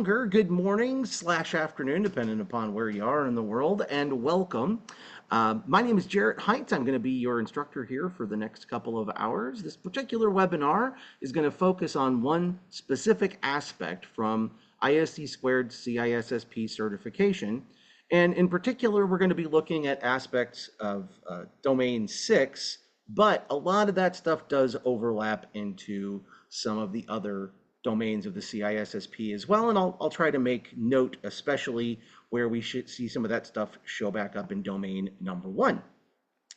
longer. Good morning / afternoon, depending upon where you are in the world, and welcome. My name is Jarrett Heights. I'm going to be your instructor here for the next couple of hours. This particular webinar is going to focus on one specific aspect from ISC squared CISSP certification. And in particular, we're going to be looking at aspects of domain 6, but a lot of that stuff does overlap into some of the other domains of the CISSP as well, and I'll try to make note, especially where we should see some of that stuff show back up in domain number 1.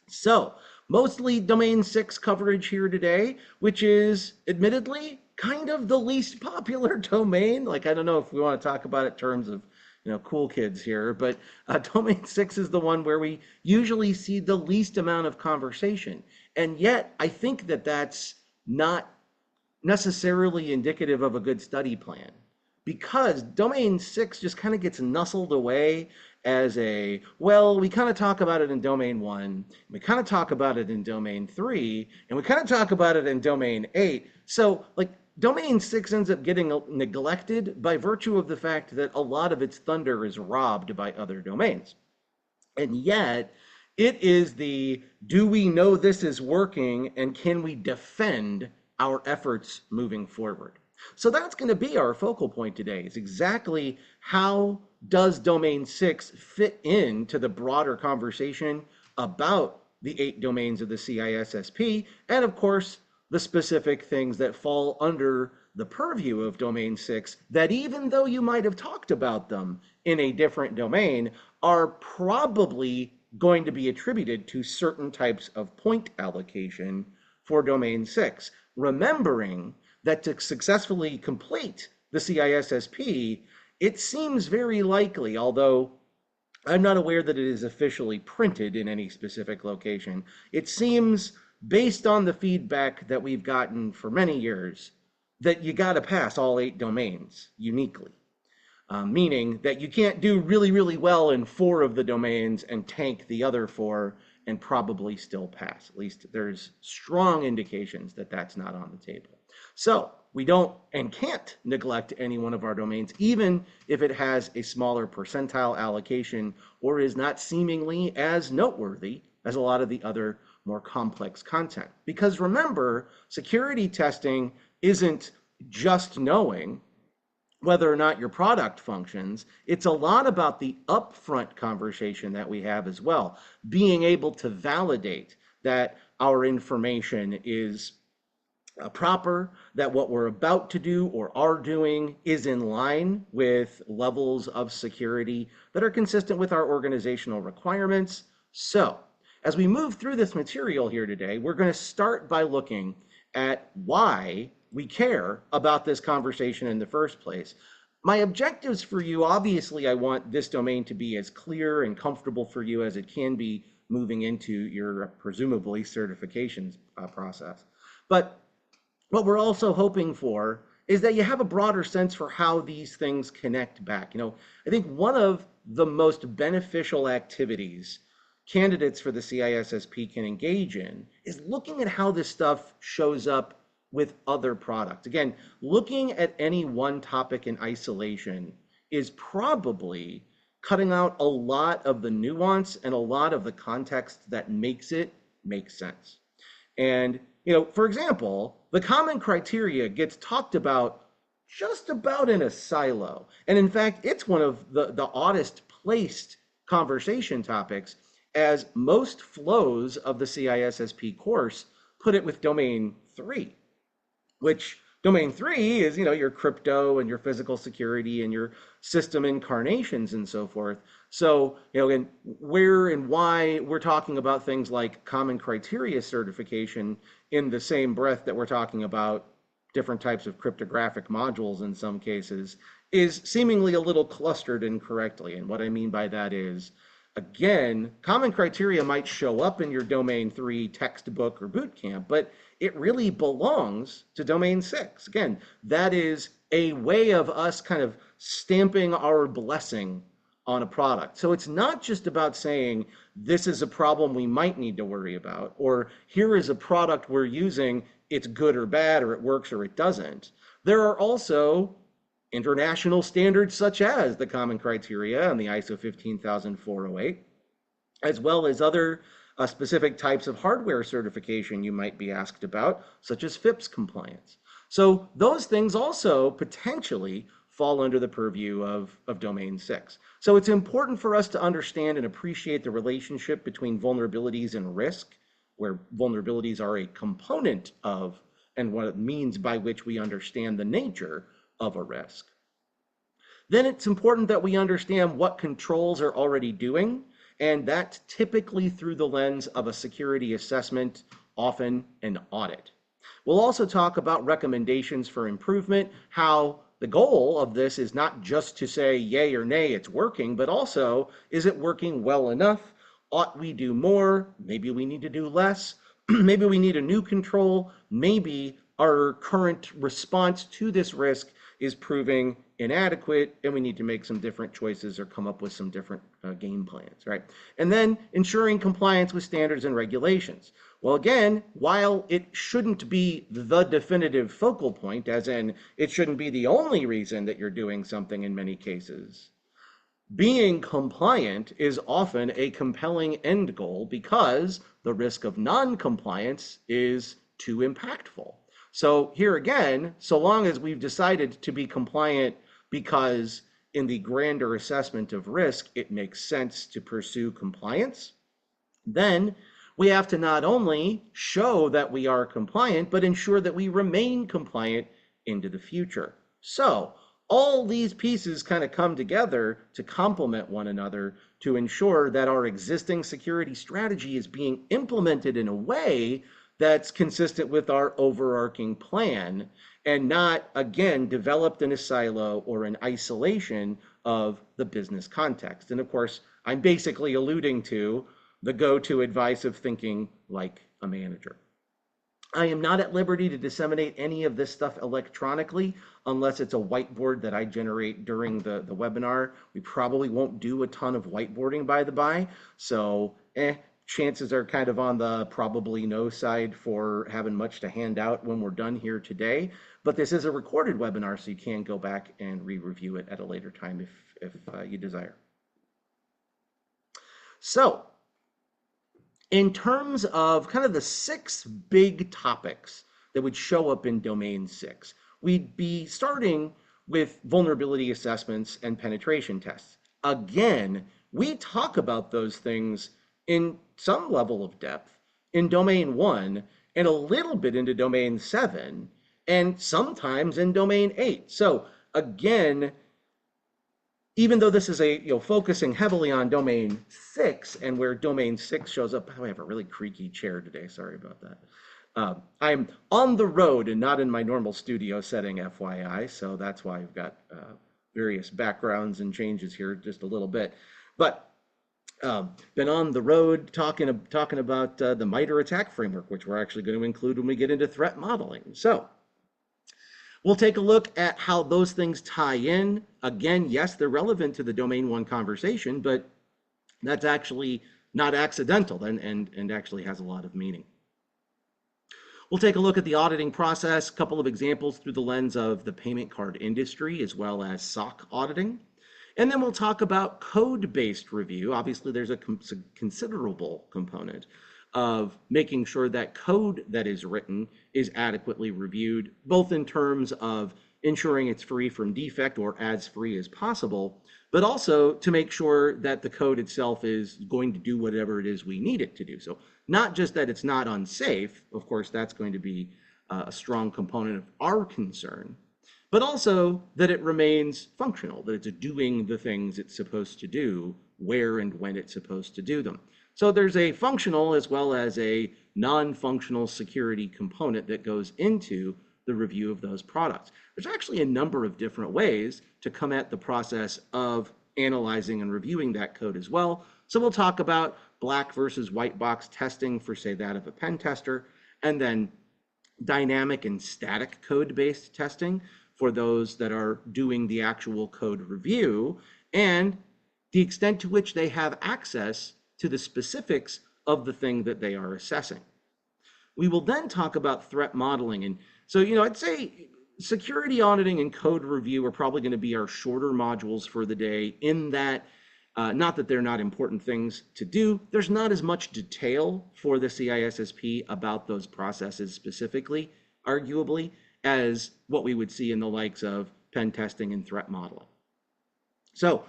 So mostly domain 6 coverage here today, which is admittedly kind of the least popular domain. Like, I don't know if we want to talk about it in terms of cool kids here, but domain 6 is the one where we usually see the least amount of conversation. And yet I think that that's not necessarily indicative of a good study plan, because domain 6 just kind of gets nuzzled away as a, well, we kind of talk about it in domain 1, we kind of talk about it in domain 3, and we kind of talk about it in domain 8. So like domain 6 ends up getting neglected by virtue of the fact that a lot of its thunder is robbed by other domains. And yet it is the, do we know this is working and can we defend our efforts moving forward? So that's going to be our focal point today, is exactly how does domain 6 fit into the broader conversation about the 8 domains of the CISSP, and of course the specific things that fall under the purview of domain 6 that, even though you might have talked about them in a different domain, are probably going to be attributed to certain types of point allocation for domain 6. Remembering that to successfully complete the CISSP, it seems very likely, although I'm not aware that it is officially printed in any specific location, it seems, based on the feedback that we've gotten for many years, that you got to pass all 8 domains uniquely. Meaning that you can't do really, really well in 4 of the domains and tank the other 4 and probably still pass. At least there's strong indications that that's not on the table. So we don't and can't neglect any one of our domains, even if it has a smaller percentile allocation or is not seemingly as noteworthy as a lot of the other more complex content. Because remember, security testing isn't just knowing whether or not your product functions. It's a lot about the upfront conversation that we have as well, being able to validate that our information is proper, that what we're about to do or are doing is in line with levels of security that are consistent with our organizational requirements. So as we move through this material here today, we're going to start by looking at why we care about this conversation in the first place. My objectives for you, obviously, I want this domain to be as clear and comfortable for you as it can be moving into your presumably certifications process. But what we're also hoping for is that you have a broader sense for how these things connect back. I think one of the most beneficial activities candidates for the CISSP can engage in is looking at how this stuff shows up with other products. Again, looking at any one topic in isolation is probably cutting out a lot of the nuance and a lot of the context that makes it make sense. And, for example, the common criteria gets talked about just about in a silo. And in fact, it's one of the oddest placed conversation topics, as most flows of the CISSP course put it with domain 3. Which domain 3 is, your crypto and your physical security and your system incarnations and so forth. So, and where and why we're talking about things like common criteria certification in the same breath that we're talking about different types of cryptographic modules in some cases is seemingly a little clustered incorrectly. And what I mean by that is, again, common criteria might show up in your domain 3 textbook or bootcamp, but it really belongs to domain 6. Again, that is a way of us kind of stamping our blessing on a product. So it's not just about saying this is a problem we might need to worry about, or here is a product we're using, it's good or bad, or it works or it doesn't. There are also international standards such as the Common Criteria and the ISO 15408, as well as other specific types of hardware certification you might be asked about, such as FIPS compliance. So those things also potentially fall under the purview of Domain 6. So it's important for us to understand and appreciate the relationship between vulnerabilities and risk, where vulnerabilities are a component of and what it means by which we understand the nature of a risk. Then it's important that we understand what controls are already doing, and that's typically through the lens of a security assessment, often an audit. We'll also talk about recommendations for improvement, how the goal of this is not just to say yay or nay, it's working, but also, is it working well enough? Ought we do more? Maybe we need to do less. Maybe we need a new control. Maybe our current response to this risk is proving inadequate and we need to make some different choices or come up with some different game plans, right? And then ensuring compliance with standards and regulations. Well, again, while it shouldn't be the definitive focal point, as in it shouldn't be the only reason that you're doing something in many cases, being compliant is often a compelling end goal because the risk of non-compliance is too impactful. So here again, so long as we've decided to be compliant because in the grander assessment of risk, it makes sense to pursue compliance, then we have to not only show that we are compliant, but ensure that we remain compliant into the future. So all these pieces kind of come together to complement one another to ensure that our existing security strategy is being implemented in a way that's consistent with our overarching plan and not, again, developed in a silo or in isolation of the business context. And of course, I'm basically alluding to the go-to advice of thinking like a manager. I am not at liberty to disseminate any of this stuff electronically unless it's a whiteboard that I generate during the webinar. We probably won't do a ton of whiteboarding by the by, so chances are kind of on the probably no side for having much to hand out when we're done here today. But this is a recorded webinar, so you can go back and re-review it at a later time if you desire. So in terms of kind of the 6 big topics that would show up in Domain 6, we'd be starting with vulnerability assessments and penetration tests. Again, we talk about those things in some level of depth in Domain 1 and a little bit into Domain 7 and sometimes in Domain 8. So again, even though this is focusing heavily on Domain 6 and where Domain 6 shows up, I have a really creaky chair today, sorry about that. I'm on the road and not in my normal studio setting, FYI, so that's why I've got various backgrounds and changes here just a little bit. But been on the road talking about the MITRE ATT&CK framework, which we're actually going to include when we get into threat modeling. So we'll take a look at how those things tie in. Again, yes, they're relevant to the Domain 1 conversation, but that's actually not accidental and actually has a lot of meaning. We'll take a look at the auditing process, a couple of examples through the lens of the payment card industry, as well as SOC auditing. And then we'll talk about code-based review. Obviously, there's a considerable component of making sure that code that is written is adequately reviewed, both in terms of ensuring it's free from defect or as free as possible, but also to make sure that the code itself is going to do whatever it is we need it to do. So not just that it's not unsafe, of course, that's going to be a strong component of our concern, but also that it remains functional, that it's doing the things it's supposed to do, where and when it's supposed to do them. So there's a functional as well as a non-functional security component that goes into the review of those products. There's actually a number of different ways to come at the process of analyzing and reviewing that code as well. So we'll talk about black versus white box testing for, say, that of a pen tester, and then dynamic and static code-based testing for those that are doing the actual code review, and the extent to which they have access to the specifics of the thing that they are assessing. We will then talk about threat modeling. And so, I'd say security auditing and code review are probably going to be our shorter modules for the day, in that not that they're not important things to do. There's not as much detail for the CISSP about those processes specifically, arguably, as what we would see in the likes of pen testing and threat modeling. So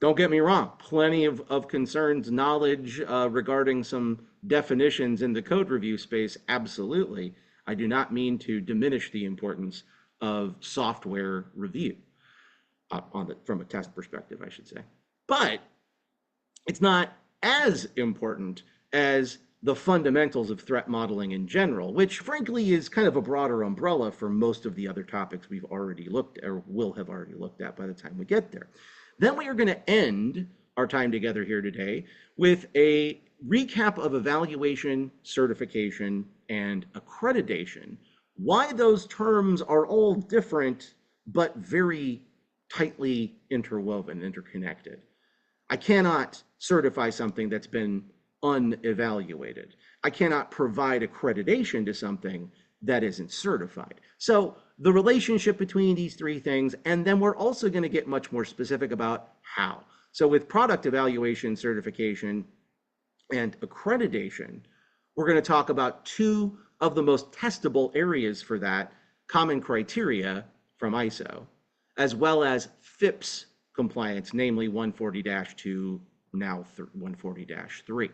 don't get me wrong, plenty of concerns, knowledge regarding some definitions in the code review space, absolutely. I do not mean to diminish the importance of software review from a test perspective, I should say. But it's not as important as the fundamentals of threat modeling in general, which frankly is kind of a broader umbrella for most of the other topics we've already looked at, or will have already looked at by the time we get there. Then we are going to end our time together here today with a recap of evaluation, certification, and accreditation. Why those terms are all different, but very tightly interwoven, interconnected. I cannot certify something that's been unevaluated. I cannot provide accreditation to something that isn't certified. So the relationship between these three things, and then we're also going to get much more specific about how. So with product evaluation, certification, and accreditation, we're going to talk about two of the most testable areas for that, common criteria from ISO, as well as FIPS compliance, namely 140-2, now 140-3.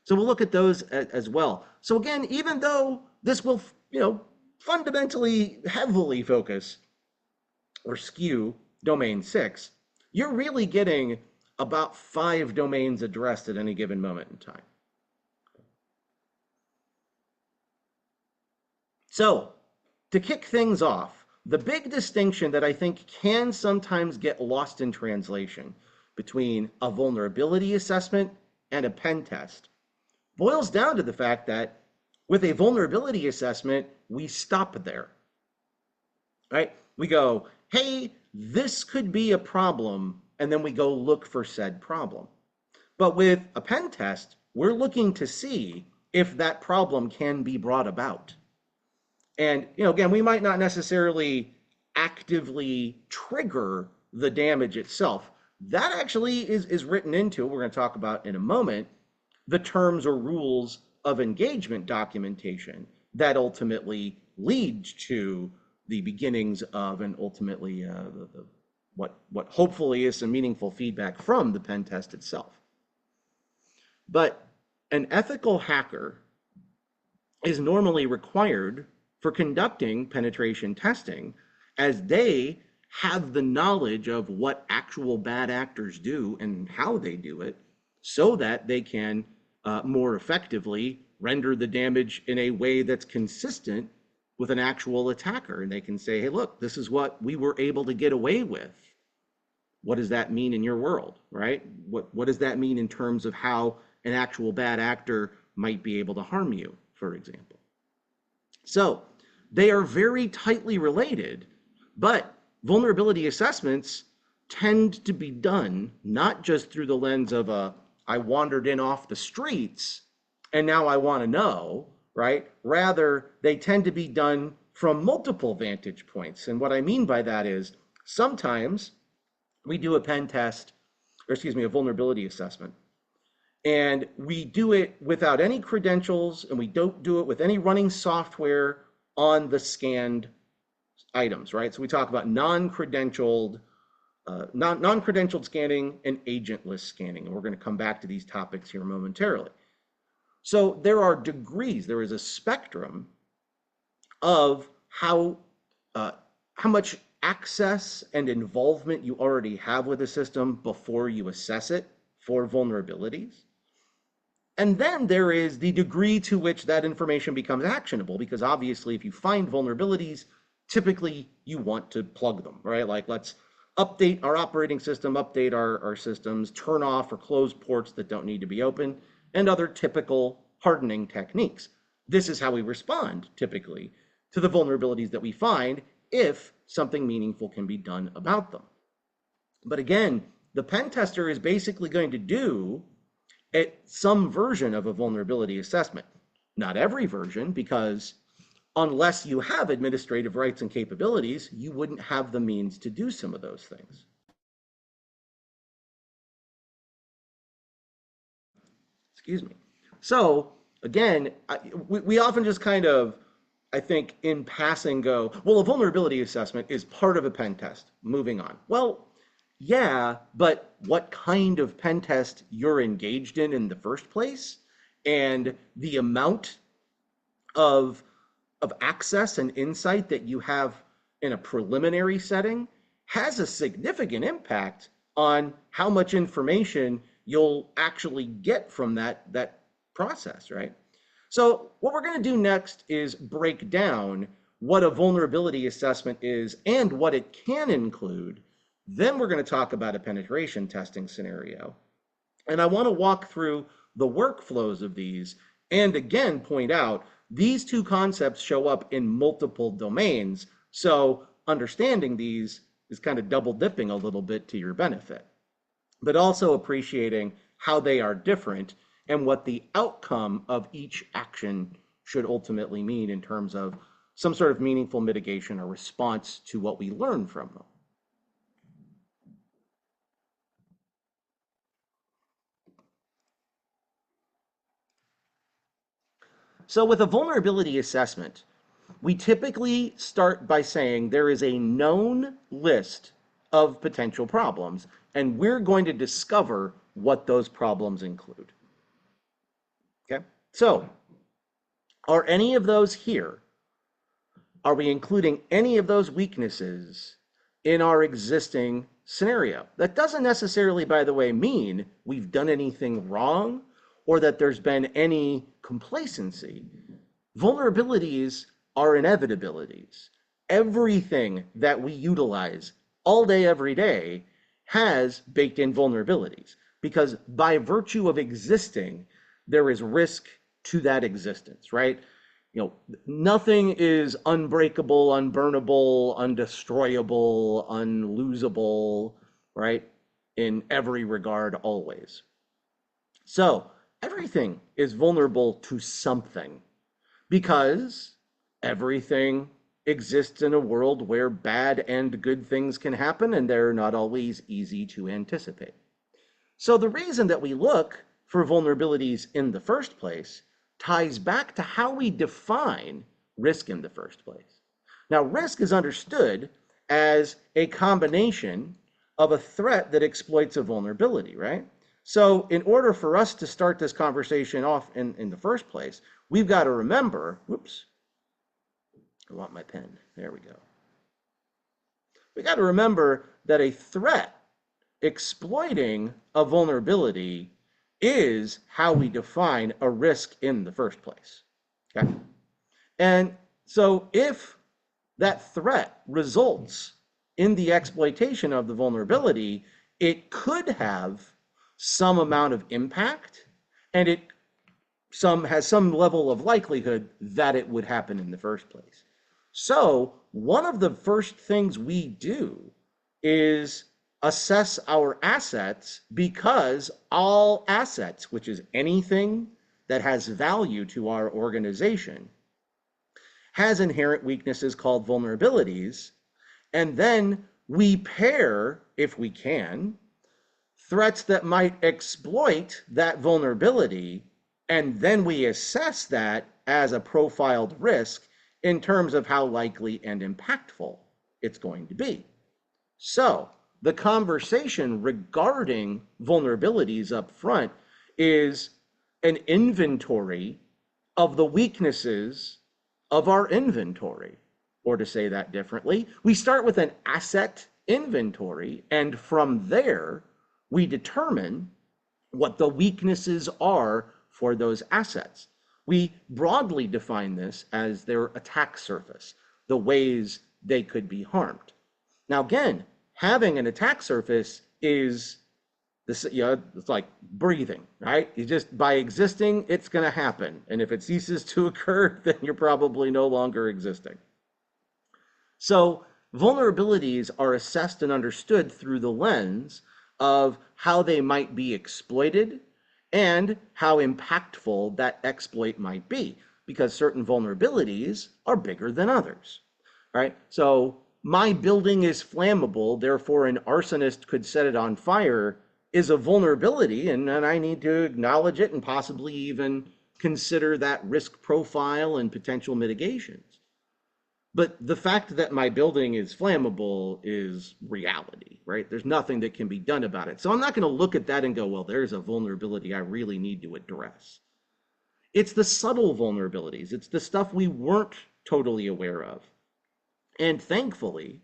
So we'll look at those as well. So again, even though this will, fundamentally heavily focus or skew domain 6, you're really getting about 5 domains addressed at any given moment in time. So to kick things off, the big distinction that I think can sometimes get lost in translation between a vulnerability assessment and a pen test boils down to the fact that with a vulnerability assessment, we stop there, right? We go, hey, this could be a problem, and then we go look for said problem. But with a pen test, we're looking to see if that problem can be brought about. And, again, we might not necessarily actively trigger the damage itself. That actually is written into, we're going to talk about in a moment, the terms or rules of engagement documentation that ultimately lead to the beginnings of, and ultimately what hopefully is some meaningful feedback from the pen test itself. But an ethical hacker is normally required for conducting penetration testing, as they have the knowledge of what actual bad actors do and how they do it, so that they can more effectively render the damage in a way that's consistent with an actual attacker. And they can say, hey, look, this is what we were able to get away with. What does that mean in your world, right? What does that mean in terms of how an actual bad actor might be able to harm you, for example? So they are very tightly related, but vulnerability assessments tend to be done not just through the lens of I wandered in off the streets and now I want to know, right? Rather, they tend to be done from multiple vantage points. And what I mean by that is sometimes we do a pen test, or excuse me, a vulnerability assessment, and we do it without any credentials, and we don't do it with any running software on the scanned items, right? So we talk about non-credentialed scanning and agentless scanning, and we're going to come back to these topics here momentarily. So there are degrees, there is a spectrum of how much access and involvement you already have with the system before you assess it for vulnerabilities. And then there is the degree to which that information becomes actionable, because obviously if you find vulnerabilities, typically you want to plug them, right? Like, let's update our operating system, update our systems, turn off or close ports that don't need to be open, and other typical hardening techniques. This is how we respond typically to the vulnerabilities that we find if something meaningful can be done about them. But again, the pen tester is basically going to do some version of a vulnerability assessment. Not every version, because Unless you have administrative rights and capabilities, you wouldn't have the means to do some of those things. Excuse me. So again, we often just kind of, I think, in passing go, well, a vulnerability assessment is part of a pen test. Moving on. Well, yeah, but what kind of pen test you're engaged in the first place, and the amount of access and insight that you have in a preliminary setting has a significant impact on how much information you'll actually get from that process, right? So what we're going to do next is break down what a vulnerability assessment is and what it can include. Then we're going to talk about a penetration testing scenario. And I want to walk through the workflows of these and again point out these two concepts show up in multiple domains. So understanding these is kind of double dipping a little bit to your benefit, but also appreciating how they are different and what the outcome of each action should ultimately mean in terms of some sort of meaningful mitigation or response to what we learn from them. So with a vulnerability assessment, we typically start by saying there is a known list of potential problems, and we're going to discover what those problems include. Okay, so are any of those here? Are we including any of those weaknesses in our existing scenario? That doesn't necessarily, by the way, mean we've done anything wrong or that there's been any complacency. Vulnerabilities are inevitabilities. Everything that we utilize all day, every day, has baked in vulnerabilities because by virtue of existing, there is risk to that existence, right? You know, nothing is unbreakable, unburnable, undestroyable, unlosable, right? In every regard, always. So everything is vulnerable to something because everything exists in a world where bad and good things can happen, and they're not always easy to anticipate. So the reason that we look for vulnerabilities in the first place ties back to how we define risk in the first place. Now, risk is understood as a combination of a threat that exploits a vulnerability, right? So in order for us to start this conversation off in the first place, we've got to remember, whoops, I want my pen, there we go. We got to remember that a threat exploiting a vulnerability is how we define a risk in the first place. Okay? And so if that threat results in the exploitation of the vulnerability, it could have some amount of impact, and it has some level of likelihood that it would happen in the first place. So one of the first things we do is assess our assets, because all assets, which is anything that has value to our organization, has inherent weaknesses called vulnerabilities. And then we pair, if we can, threats that might exploit that vulnerability, and then we assess that as a profiled risk in terms of how likely and impactful it's going to be. So the conversation regarding vulnerabilities up front is an inventory of the weaknesses of our inventory. Or to say that differently, we start with an asset inventory, and from there, we determine what the weaknesses are for those assets. We broadly define this as their attack surface, the ways they could be harmed. Now, again, having an attack surface is this, it's like breathing, right? You just, by existing, it's going to happen. And if it ceases to occur, then you're probably no longer existing. So vulnerabilities are assessed and understood through the lens of how they might be exploited and how impactful that exploit might be. because certain vulnerabilities are bigger than others, right? So my building is flammable, therefore an arsonist could set it on fire is a vulnerability, and I need to acknowledge it and possibly even consider that risk profile and potential mitigations. But the fact that my building is flammable is reality, right? There's nothing that can be done about it. So I'm not going to look at that and go, well, there's a vulnerability I really need to address. It's the subtle vulnerabilities. It's the stuff we weren't totally aware of. And thankfully,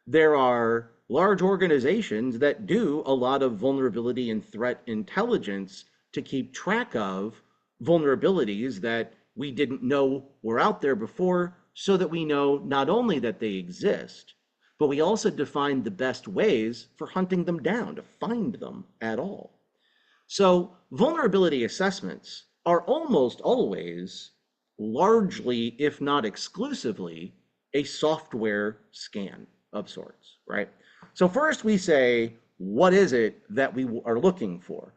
there are large organizations that do a lot of vulnerability and threat intelligence to keep track of vulnerabilities that we didn't know were out there before, so that we know not only that they exist, but we also define the best ways for hunting them down, to find them at all. So vulnerability assessments are almost always, largely, if not exclusively, a software scan of sorts, right? So first we say, what is it that we are looking for?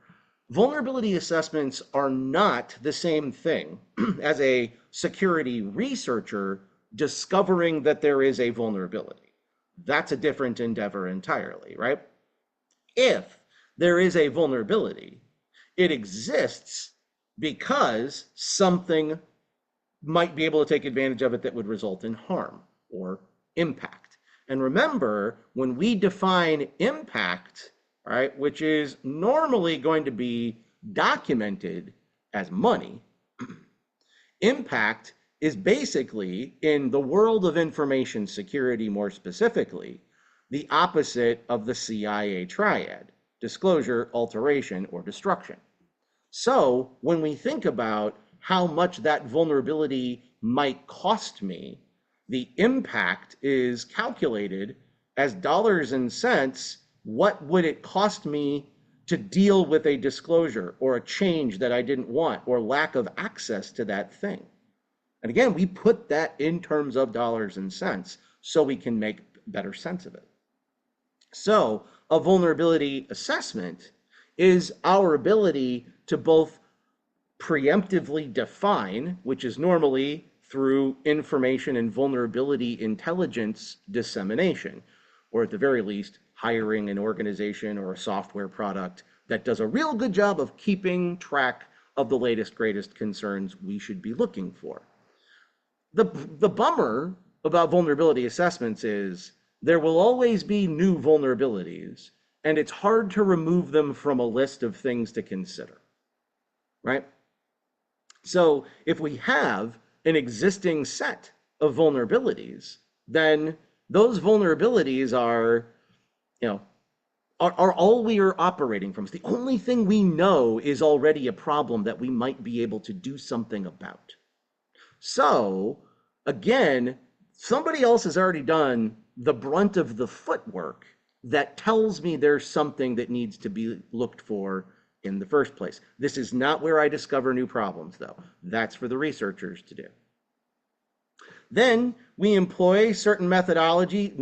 Vulnerability assessments are not the same thing as a security researcher discovering that there is a vulnerability. That's a different endeavor entirely, right? If there is a vulnerability, it exists because something might be able to take advantage of it that would result in harm or impact. And remember, when we define impact, right, which is normally going to be documented as money, impact is basically, in the world of information security more specifically, the opposite of the CIA triad: disclosure, alteration, or destruction. So when we think about how much that vulnerability might cost me, the impact is calculated as dollars and cents. What would it cost me to deal with a disclosure or a change that I didn't want, or lack of access to that thing? And again, we put that in terms of dollars and cents so we can make better sense of it. So a vulnerability assessment is our ability to both preemptively define, which is normally through information and vulnerability intelligence dissemination, or at the very least, hiring an organization or a software product that does a real good job of keeping track of the latest, greatest concerns we should be looking for. The bummer about vulnerability assessments is there will always be new vulnerabilities, and it's hard to remove them from a list of things to consider, right? So if we have an existing set of vulnerabilities, then those vulnerabilities are, are all we are operating from. It's the only thing we know is already a problem that we might be able to do something about. So again, somebody else has already done the brunt of the footwork that tells me there's something that needs to be looked for in the first place. This is not where I discover new problems, though. That's for the researchers to do. Then we employ certain methodologies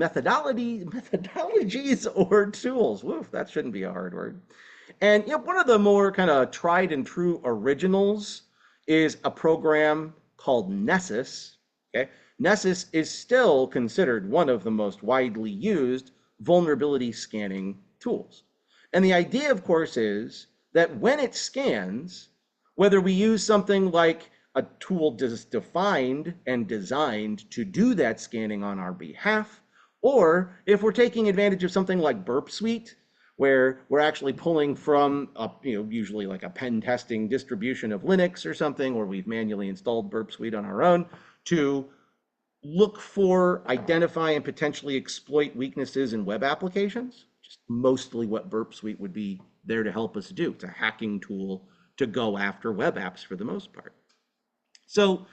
or tools. Woof, that shouldn't be a hard word. And one of the more kind of tried and true originals is a program called Nessus. Okay, Nessus is still considered one of the most widely used vulnerability scanning tools. And the idea, of course, is that when it scans, whether we use something like a tool defined and designed to do that scanning on our behalf, or if we're taking advantage of something like Burp Suite, where we're actually pulling from usually like a pen testing distribution of Linux or something, or we've manually installed Burp Suite on our own to look for, identify, and potentially exploit weaknesses in web applications. Just mostly what Burp Suite would be there to help us do. It's a hacking tool to go after web apps for the most part. So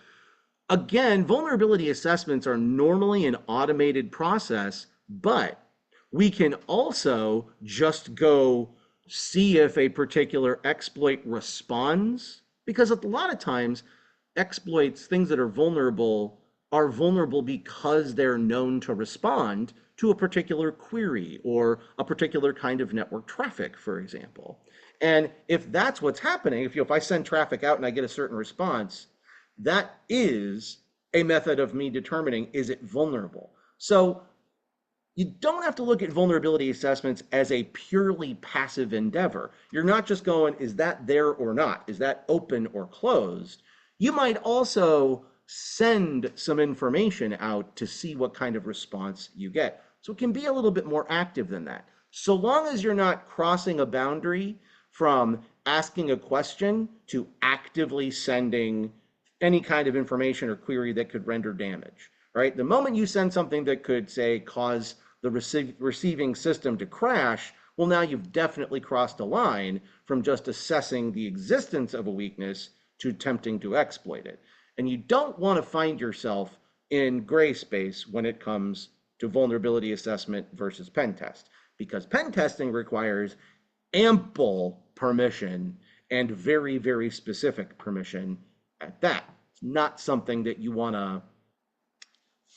again, vulnerability assessments are normally an automated process, but we can also just go see if a particular exploit responds, because a lot of times exploits, things that are vulnerable because they're known to respond to a particular query or a particular kind of network traffic, for example. And if that's what's happening, if I send traffic out and I get a certain response, that is a method of me determining, is it vulnerable? So you don't have to look at vulnerability assessments as a purely passive endeavor. You're not just going, is that there or not? Is that open or closed? You might also send some information out to see what kind of response you get. So it can be a little bit more active than that. So long as you're not crossing a boundary from asking a question to actively sending any kind of information or query that could render damage, right? The moment you send something that could, say, cause the receiving system to crash, well, now you've definitely crossed a line from just assessing the existence of a weakness to attempting to exploit it. And you don't want to find yourself in gray space when it comes to vulnerability assessment versus pen test, because pen testing requires ample permission and very, very specific permission at that. It's not something that you want to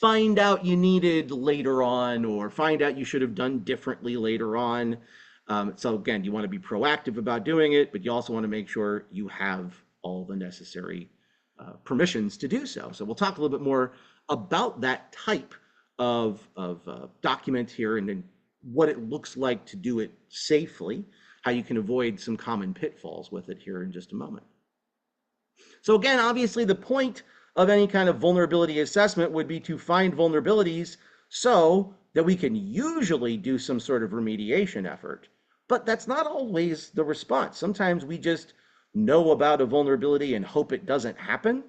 find out you needed later on or find out you should have done differently later on. So again, you want to be proactive about doing it, but you also want to make sure you have all the necessary permissions to do so. So we'll talk a little bit more about that type of document here and then what it looks like to do it safely, how you can avoid some common pitfalls with it here in just a moment. So again, obviously the point of any kind of vulnerability assessment would be to find vulnerabilities so that we can usually do some sort of remediation effort. But that's not always the response. Sometimes we just know about a vulnerability and hope it doesn't happen.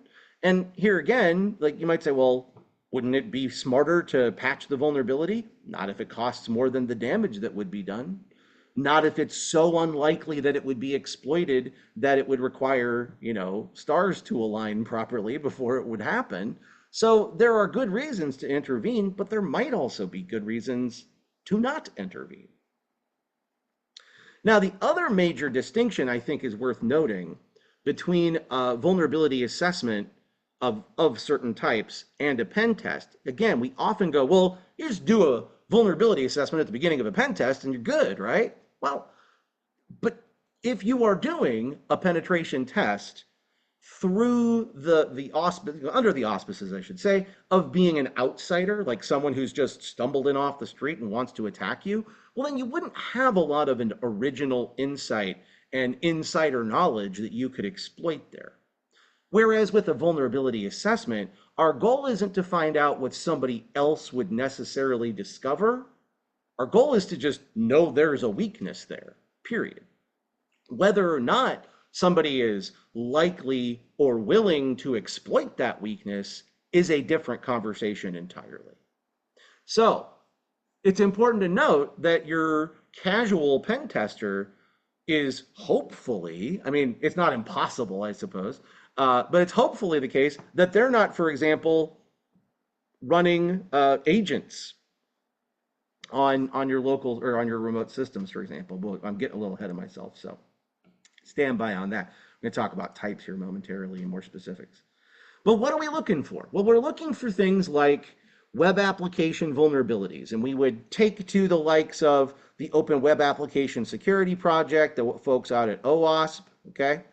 And here again, like you might say, well, wouldn't it be smarter to patch the vulnerability? Not if it costs more than the damage that would be done. Not if it's so unlikely that it would be exploited that it would require, stars to align properly before it would happen. So there are good reasons to intervene, but there might also be good reasons to not intervene. Now, the other major distinction I think is worth noting between vulnerability assessment of certain types and a pen test. Again, we often go, well, you just do a vulnerability assessment at the beginning of a pen test and you're good, right? Well, but if you are doing a penetration test through under the auspices, I should say, of being an outsider, like someone who's just stumbled in off the street and wants to attack you, well, then you wouldn't have a lot of an original insight and insider knowledge that you could exploit there. Whereas with a vulnerability assessment, our goal isn't to find out what somebody else would necessarily discover. Our goal is to just know there's a weakness there, period. Whether or not somebody is likely or willing to exploit that weakness is a different conversation entirely. So it's important to note that your casual pen tester is hopefully, I mean, it's not impossible, I suppose, but it's hopefully the case that they're not, for example, running agents on your local or on your remote systems, for example. Well, I'm getting a little ahead of myself, so stand by on that. I'm going to talk about types here momentarily and more specifics. But what are we looking for? Well, we're looking for things like web application vulnerabilities, and we would take to the likes of the Open Web Application Security Project, the folks out at OWASP, okay?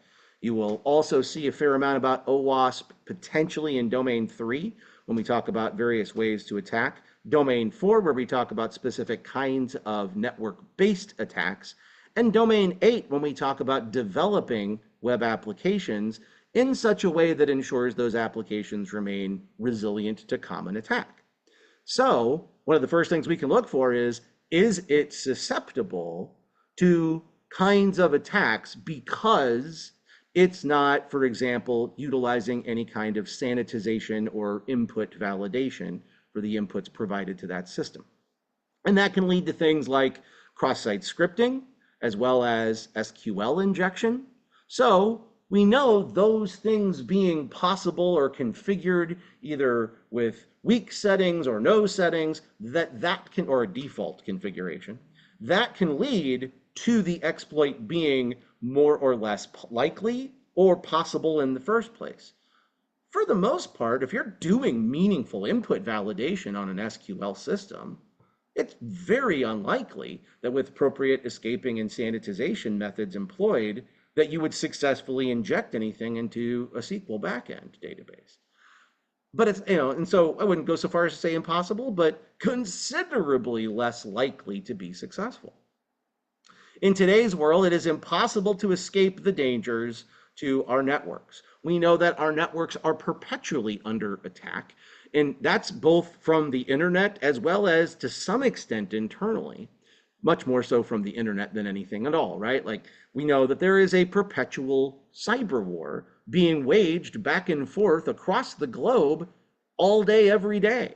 You will also see a fair amount about OWASP potentially in Domain 3 when we talk about various ways to attack. Domain 4, where we talk about specific kinds of network-based attacks, and Domain 8, when we talk about developing web applications in such a way that ensures those applications remain resilient to common attack. So one of the first things we can look for is it susceptible to kinds of attacks because it's not, for example, utilizing any kind of sanitization or input validation for the inputs provided to that system. And that can lead to things like cross-site scripting, as well as SQL injection. So we know those things being possible or configured either with weak settings or no settings, that can, or a default configuration, that can lead to the exploit being more or less likely or possible in the first place. For the most part, if you're doing meaningful input validation on an SQL system, it's very unlikely that with appropriate escaping and sanitization methods employed, that you would successfully inject anything into a SQL backend database. But it's, and so I wouldn't go so far as to say impossible, but considerably less likely to be successful. In today's world, it is impossible to escape the dangers to our networks. We know that our networks are perpetually under attack, and that's both from the internet as well as to some extent internally, much more so from the internet than anything at all, right? Like, we know that there is a perpetual cyber war being waged back and forth across the globe all day, every day.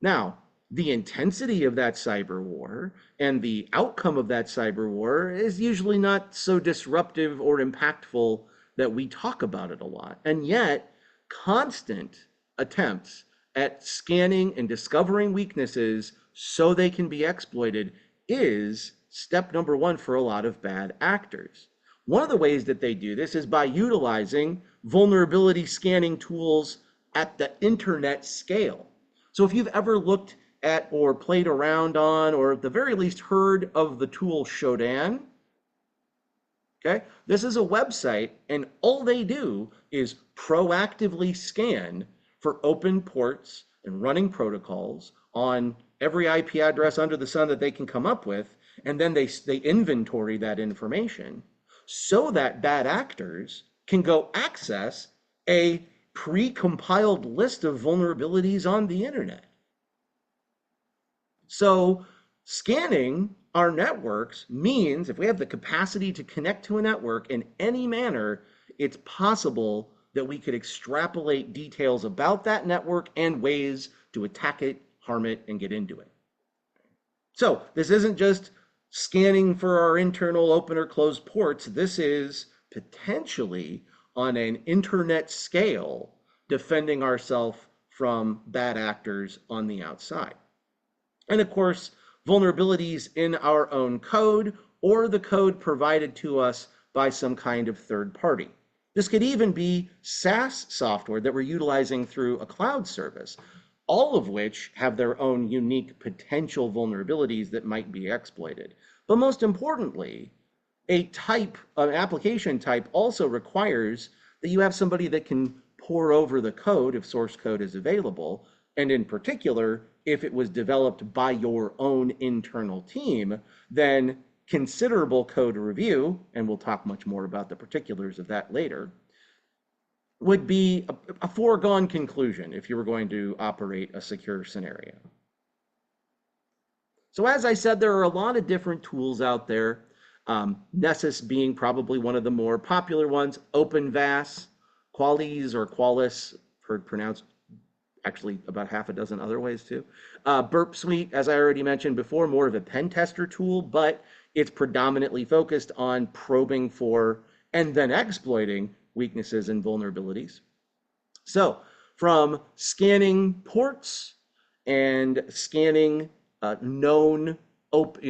Now, the intensity of that cyber war and the outcome of that cyber war is usually not so disruptive or impactful that we talk about it a lot. And yet, constant attempts at scanning and discovering weaknesses so they can be exploited is step number one for a lot of bad actors. One of the ways that they do this is by utilizing vulnerability scanning tools at the internet scale. So if you've ever looked at or played around on, or at the very least heard of the tool Shodan, okay, this is a website, and all they do is proactively scan for open ports and running protocols on every IP address under the sun that they can come up with, and then they inventory that information so that bad actors can go access a pre-compiled list of vulnerabilities on the internet. So scanning our networks means if we have the capacity to connect to a network in any manner, it's possible that we could extrapolate details about that network and ways to attack it, harm it, and get into it. So this isn't just scanning for our internal open or closed ports. This is potentially on an internet scale defending ourselves from bad actors on the outside. And of course, vulnerabilities in our own code or the code provided to us by some kind of third party. This could even be SaaS software that we're utilizing through a cloud service, all of which have their own unique potential vulnerabilities that might be exploited. But most importantly, an application type also requires that you have somebody that can pore over the code if source code is available, and in particular, if it was developed by your own internal team, then considerable code review, and we'll talk much more about the particulars of that later, would be a foregone conclusion if you were going to operate a secure scenario. So as I said, there are a lot of different tools out there, Nessus being probably one of the more popular ones, OpenVAS, Qualys or Qualys, heard pronounced actually about half a dozen other ways too. Burp Suite, as I already mentioned before, more of a pen tester tool, but it's predominantly focused on probing for and then exploiting weaknesses and vulnerabilities. So from scanning ports and scanning known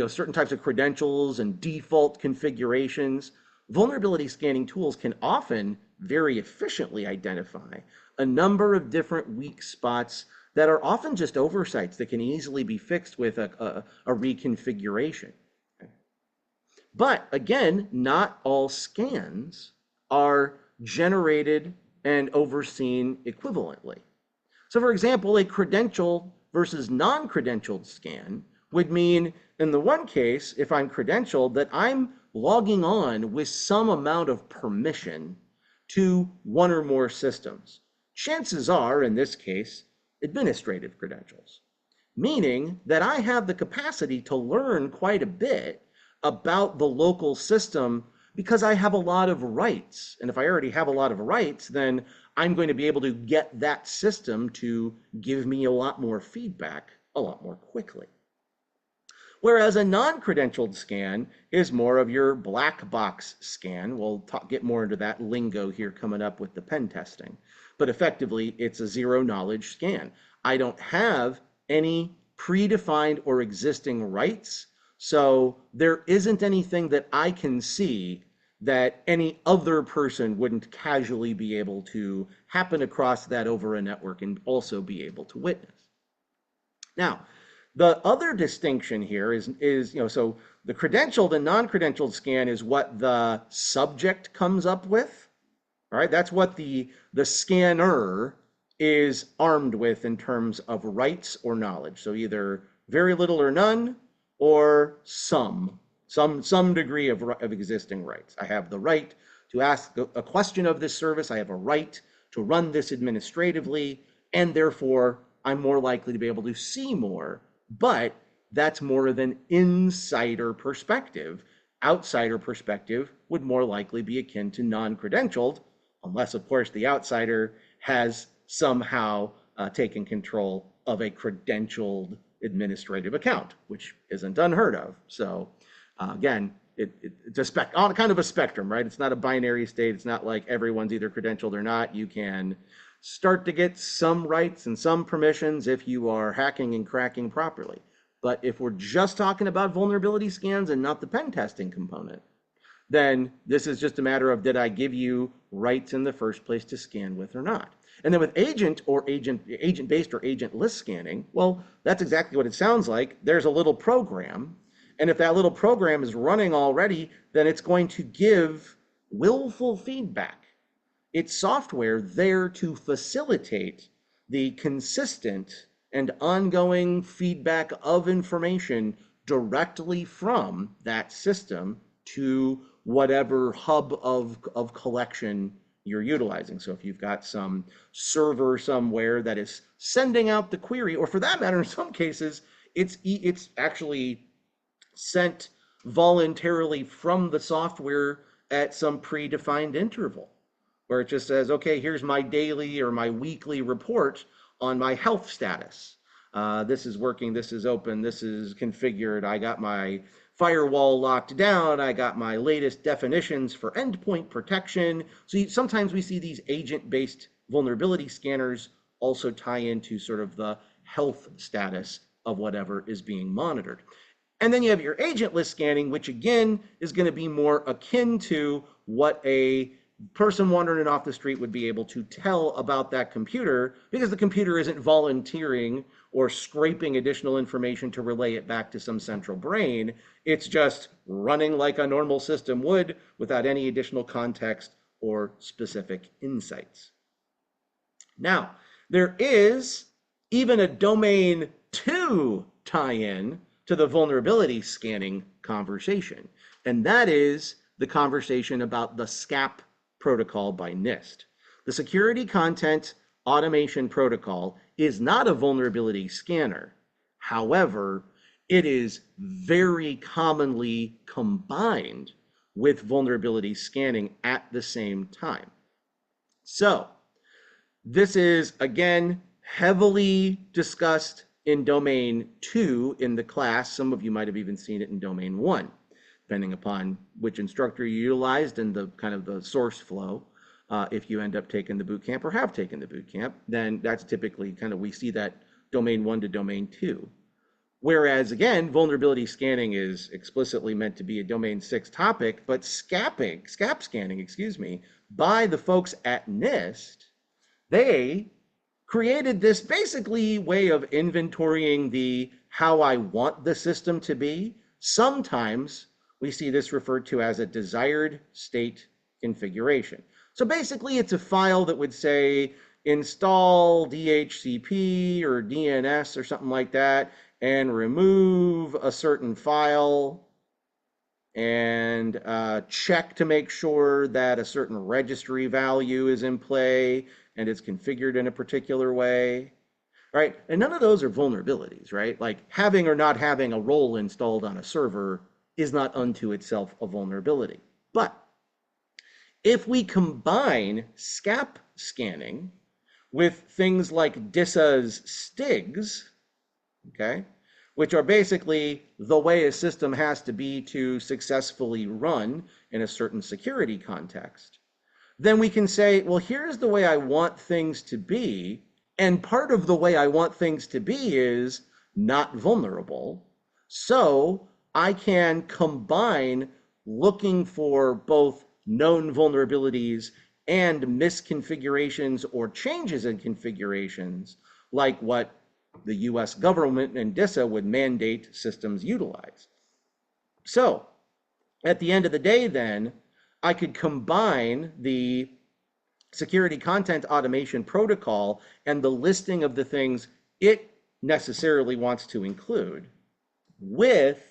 certain types of credentials and default configurations, vulnerability scanning tools can often very efficiently identify a number of different weak spots that are often just oversights that can easily be fixed with a reconfiguration. But again, not all scans are generated and overseen equivalently. So for example, a credential versus non-credentialed scan would mean in the one case, if I'm credentialed, that I'm logging on with some amount of permission to one or more systems. Chances are, in this case, administrative credentials, meaning that I have the capacity to learn quite a bit about the local system because I have a lot of rights. And if I already have a lot of rights, then I'm going to be able to get that system to give me a lot more feedback a lot more quickly. Whereas a non-credentialed scan is more of your black box scan. We'll get more into that lingo here coming up with the pen testing. But effectively, it's a zero knowledge scan. I don't have any predefined or existing rights, so there isn't anything that I can see that any other person wouldn't casually be able to happen across that over a network and also be able to witness. Now, The other distinction here is so the credentialed and non-credentialed scan is what the subject comes up with. All right, that's what the scanner is armed with in terms of rights or knowledge. So either very little or none, or some degree of existing rights. I have the right to ask a question of this service. I have a right to run this administratively, and therefore I'm more likely to be able to see more. But that's more of an insider perspective. Outsider perspective would more likely be akin to non-credentialed, unless, of course, the outsider has somehow taken control of a credentialed administrative account, which isn't unheard of. So again, it's kind of a spectrum, right? It's not a binary state. It's not like everyone's either credentialed or not. You can start to get some rights and some permissions if you are hacking and cracking properly. But if we're just talking about vulnerability scans and not the pen testing component, then this is just a matter of, did I give you rights in the first place to scan with or not? And then with agent-based or agentless scanning, well, that's exactly what it sounds like. There's a little program, and if that little program is running already, then it's going to give willful feedback. It's software there to facilitate the consistent and ongoing feedback of information directly from that system to whatever hub of collection you're utilizing. So if you've got some server somewhere that is sending out the query, or for that matter, in some cases, it's actually sent voluntarily from the software at some predefined interval, where it just says, okay, here's my daily or my weekly report on my health status. This is working, this is open, this is configured, I got my firewall locked down, I got my latest definitions for endpoint protection. So sometimes we see these agent-based vulnerability scanners also tie into sort of the health status of whatever is being monitored. And then you have your agentless scanning, which again is going to be more akin to what a person wandering off the street would be able to tell about that computer, because the computer isn't volunteering or scraping additional information to relay it back to some central brain. It's just running like a normal system would without any additional context or specific insights. Now, there is even a domain 2 tie-in to the vulnerability scanning conversation, and that is the conversation about the SCAP protocol by NIST. The Security Content Automation Protocol is not a vulnerability scanner. However, it is very commonly combined with vulnerability scanning at the same time. So this is, again, heavily discussed in domain 2 in the class. Some of you might have even seen it in domain 1. Depending upon which instructor you utilized and the kind of the source flow. If you end up taking the boot camp or have taken the boot camp, then that's typically kind of, we see that domain 1 to domain 2. Whereas again, vulnerability scanning is explicitly meant to be a domain 6 topic, but SCAP scanning, by the folks at NIST, they created this basically way of inventorying the how I want the system to be. Sometimes we see this referred to as a desired state configuration. So basically it's a file that would say install DHCP or DNS or something like that and remove a certain file and check to make sure that a certain registry value is in play and it's configured in a particular way. Right? And none of those are vulnerabilities, right? Like having or not having a role installed on a server is not unto itself a vulnerability. But if we combine SCAP scanning with things like DISA's STIGs, okay, which are basically the way a system has to be to successfully run in a certain security context, then we can say, well, here's the way I want things to be. And part of the way I want things to be is not vulnerable. So I can combine looking for both known vulnerabilities and misconfigurations or changes in configurations, like what the US government and DISA would mandate systems utilized. So at the end of the day, then, I could combine the security content automation protocol and the listing of the things it necessarily wants to include with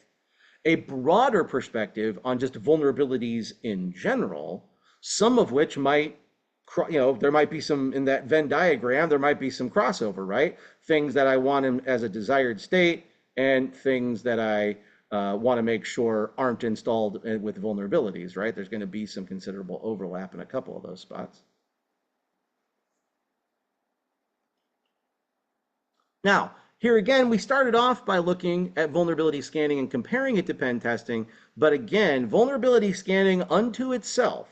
a broader perspective on just vulnerabilities in general, some of which might, there might be some in that Venn diagram, there might be some crossover, right? Things that I want as a desired state and things that I want to make sure aren't installed with vulnerabilities, right? There's going to be some considerable overlap in a couple of those spots. Now, here again, we started off by looking at vulnerability scanning and comparing it to pen testing. But again, vulnerability scanning unto itself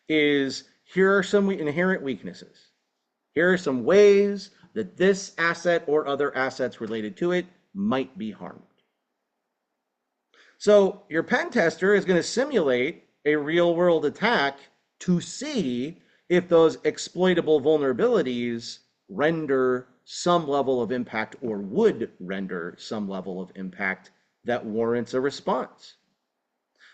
is, here are some inherent weaknesses. Here are some ways that this asset or other assets related to it might be harmed. So your pen tester is going to simulate a real world attack to see if those exploitable vulnerabilities render some level of impact or would render some level of impact that warrants a response.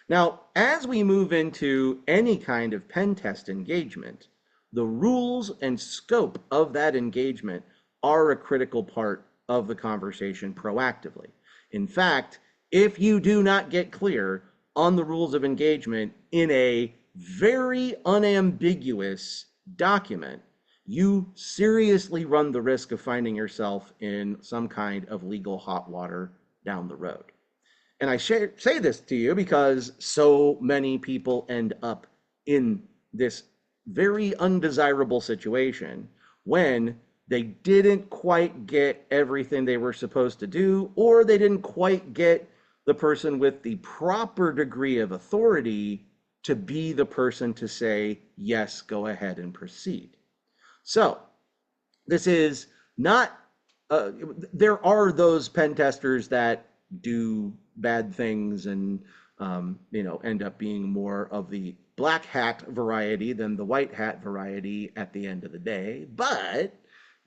Now, as we move into any kind of pen test engagement, the rules and scope of that engagement are a critical part of the conversation proactively. In fact, if you do not get clear on the rules of engagement in a very unambiguous document, you seriously run the risk of finding yourself in some kind of legal hot water down the road. And I say this to you because so many people end up in this very undesirable situation when they didn't quite get everything they were supposed to do, or they didn't quite get the person with the proper degree of authority to be the person to say, yes, go ahead and proceed. So this is not, there are those pen testers that do bad things and, end up being more of the black hat variety than the white hat variety at the end of the day. But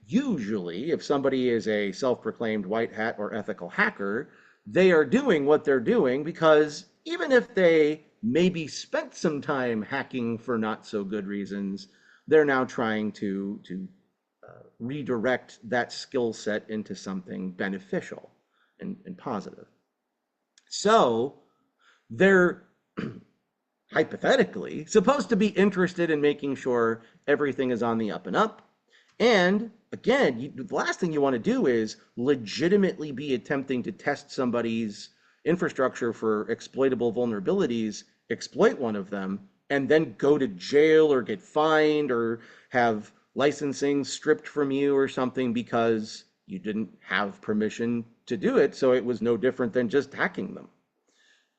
usually if somebody is a self-proclaimed white hat or ethical hacker, they are doing what they're doing because even if they maybe spent some time hacking for not so good reasons, they're now trying to redirect that skill set into something beneficial and positive. So they're hypothetically supposed to be interested in making sure everything is on the up and up. And again, the last thing you want to do is legitimately be attempting to test somebody's infrastructure for exploitable vulnerabilities, exploit one of them, and then go to jail or get fined or have licensing stripped from you or something because you didn't have permission to do it. So it was no different than just hacking them.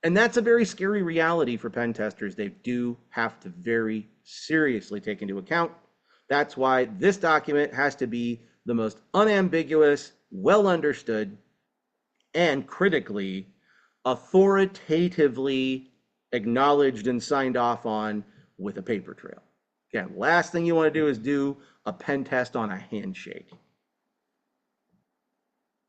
And that's a very scary reality for pen testers. They do have to very seriously take into account. That's why this document has to be the most unambiguous, well understood, and critically, authoritatively acknowledged and signed off on with a paper trail. Again, last thing you want to do is do a pen test on a handshake.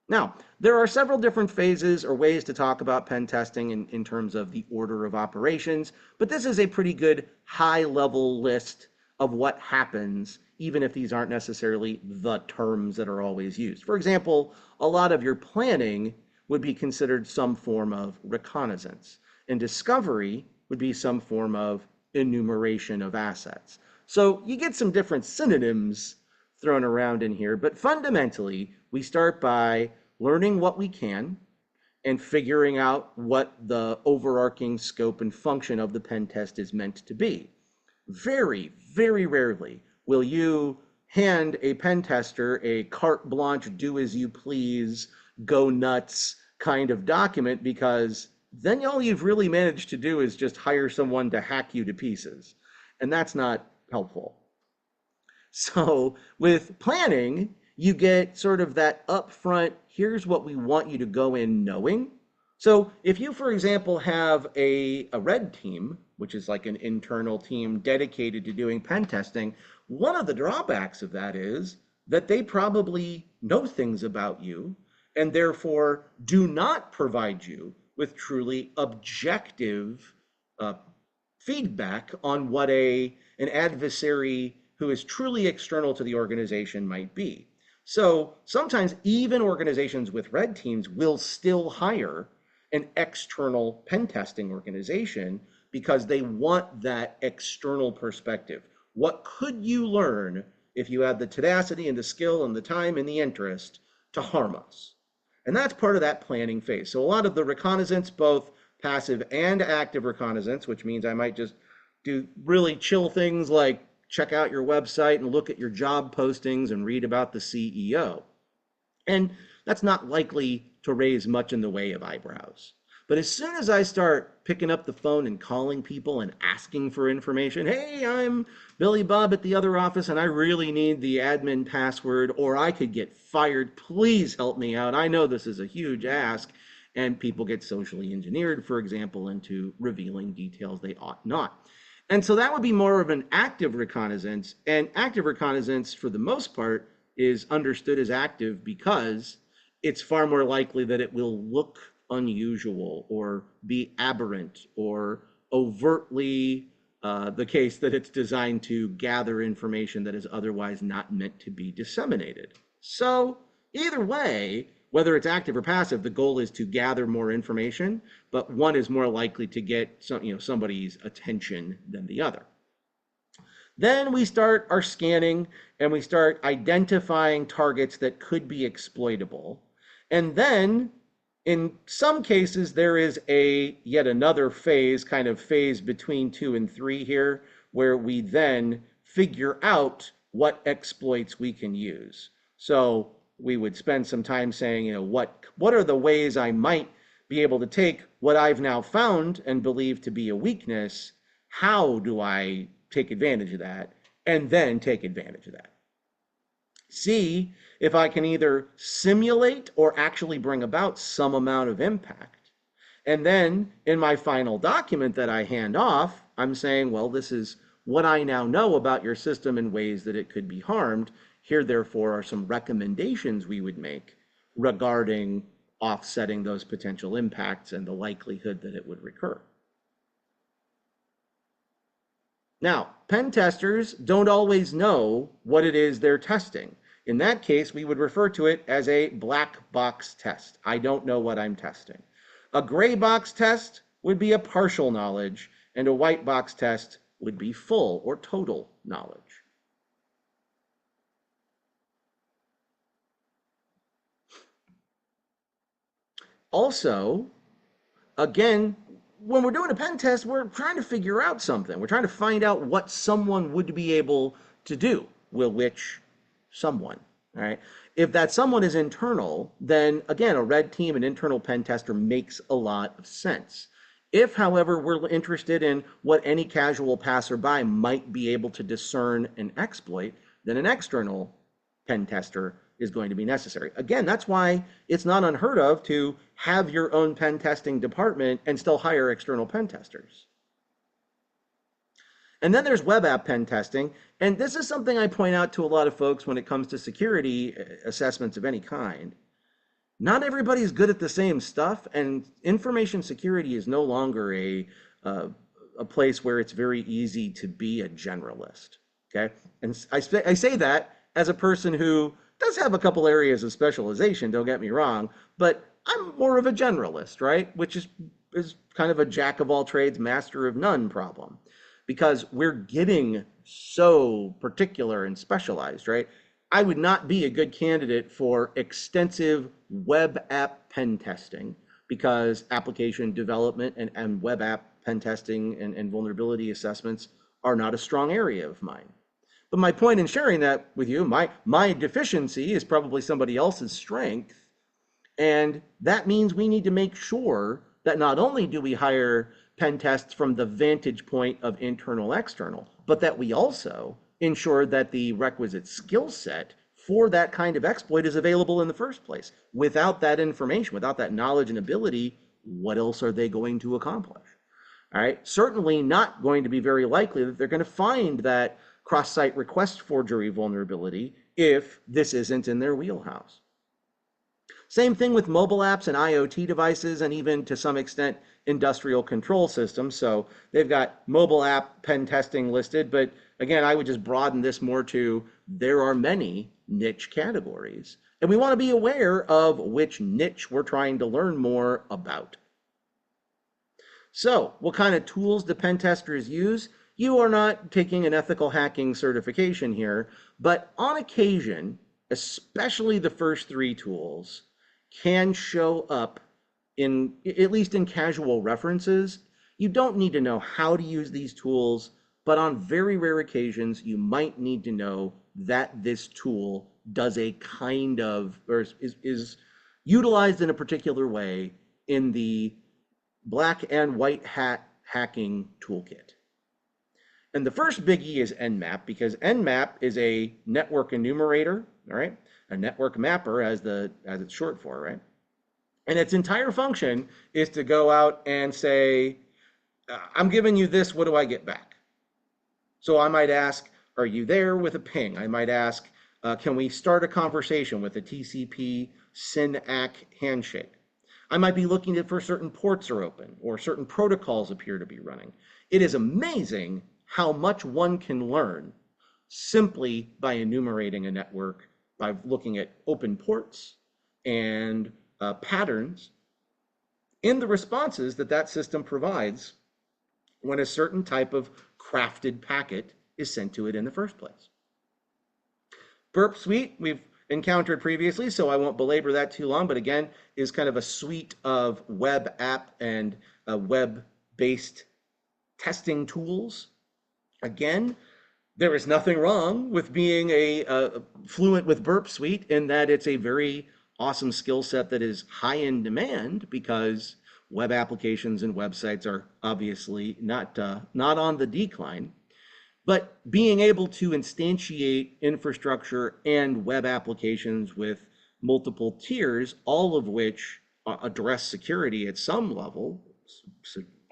Now, there are several different phases or ways to talk about pen testing in terms of the order of operations, but this is a pretty good high-level list of what happens, even if these aren't necessarily the terms that are always used. For example, a lot of your planning would be considered some form of reconnaissance, and discovery would be some form of enumeration of assets. So you get some different synonyms thrown around in here, but fundamentally, we start by learning what we can and figuring out what the overarching scope and function of the pen test is meant to be. Very, very rarely will you hand a pen tester a carte blanche, do as you please, go nuts kind of document, because then all you've really managed to do is just hire someone to hack you to pieces. And that's not helpful. So with planning, you get sort of that upfront, here's what we want you to go in knowing. So if you, for example, have a red team, which is like an internal team dedicated to doing pen testing, one of the drawbacks of that is that they probably know things about you and therefore do not provide you with truly objective uh, feedback on what an adversary who is truly external to the organization might be. So sometimes even organizations with red teams will still hire an external pen testing organization because they want that external perspective. What could you learn if you had the tenacity and the skill and the time and the interest to harm us? And that's part of that planning phase. So a lot of the reconnaissance, both passive and active reconnaissance, which means I might just do really chill things like check out your website and look at your job postings and read about the CEO. And that's not likely to raise much in the way of eyebrows. But as soon as I start picking up the phone and calling people and asking for information, hey, I'm Billy Bob at the other office and I really need the admin password or I could get fired. Please help me out. I know this is a huge ask. And people get socially engineered, for example, into revealing details they ought not. And so that would be more of an active reconnaissance. And active reconnaissance, for the most part, is understood as active because it's far more likely that it will look unusual or be aberrant or overtly the case that it's designed to gather information that is otherwise not meant to be disseminated. So either way, whether it's active or passive, the goal is to gather more information, but one is more likely to get somebody's attention than the other. Then we start our scanning and we start identifying targets that could be exploitable. And then in some cases, there is yet another phase, kind of phase between 2 and 3 here, where we then figure out what exploits we can use. So we would spend some time saying, what are the ways I might be able to take what I've now found and believe to be a weakness? How do I take advantage of that? And then take advantage of that. See if I can either simulate or actually bring about some amount of impact. And then in my final document that I hand off, I'm saying, well, this is what I now know about your system in ways that it could be harmed. Here, therefore, are some recommendations we would make regarding offsetting those potential impacts and the likelihood that it would recur. Now, pen testers don't always know what it is they're testing. In that case, we would refer to it as a black box test. I don't know what I'm testing. A gray box test would be a partial knowledge, and a white box test would be full or total knowledge. Also, again, when we're doing a pen test, we're trying to figure out something. We're trying to find out what someone would be able to do. Well, which someone, all right? If that someone is internal, then again, a red team, an internal pen tester makes a lot of sense. If, however, we're interested in what any casual passerby might be able to discern and exploit, then an external pen tester is going to be necessary. Again, that's why it's not unheard of to have your own pen testing department and still hire external pen testers. And then there's web app pen testing. And this is something I point out to a lot of folks when it comes to security assessments of any kind. Not everybody's good at the same stuff, and information security is no longer a place where it's very easy to be a generalist, okay? And I say that as a person who does have a couple areas of specialization, don't get me wrong, but I'm more of a generalist, right? Which is kind of a jack of all trades, master of none problem, because we're getting so particular and specialized, right? I would not be a good candidate for extensive web app pen testing because application development and web app pen testing and vulnerability assessments are not a strong area of mine. But my point in sharing that with you, my deficiency is probably somebody else's strength. And that means we need to make sure that not only do we hire pen tests from the vantage point of internal, external, but that we also ensure that the requisite skill set for that kind of exploit is available in the first place. Without that information, without that knowledge and ability, what else are they going to accomplish? All right, certainly not going to be very likely that they're going to find that cross-site request forgery vulnerability if this isn't in their wheelhouse. Same thing with mobile apps and IoT devices, and even to some extent industrial control systems. So they've got mobile app pen testing listed, but again, I would just broaden this more to there are many niche categories. And we want to be aware of which niche we're trying to learn more about. So, what kind of tools do pen testers use? You are not taking an ethical hacking certification here, but on occasion, especially the first three tools, can show up in, at least in casual references. You don't need to know how to use these tools, but on very rare occasions, you might need to know that this tool does a kind of, or is utilized in a particular way in the black and white hat hacking toolkit. And the first biggie is Nmap, because Nmap is a network enumerator, all right? A network mapper, as it's short for, right? And its entire function is to go out and say, I'm giving you this, what do I get back? So I might ask, are you there with a ping? I might ask, can we start a conversation with a TCP SYN-ACK handshake? I might be looking for certain ports are open or certain protocols appear to be running. It is amazing how much one can learn simply by enumerating a network, by looking at open ports and patterns in the responses that system provides when a certain type of crafted packet is sent to it in the first place. Burp Suite, we've encountered previously, so I won't belabor that too long, but again, is kind of a suite of web app and web-based testing tools. Again, there is nothing wrong with being a fluent with Burp Suite in that it's a very awesome skill set that is high in demand, because web applications and websites are obviously not on the decline. But being able to instantiate infrastructure and web applications with multiple tiers, all of which address security at some level,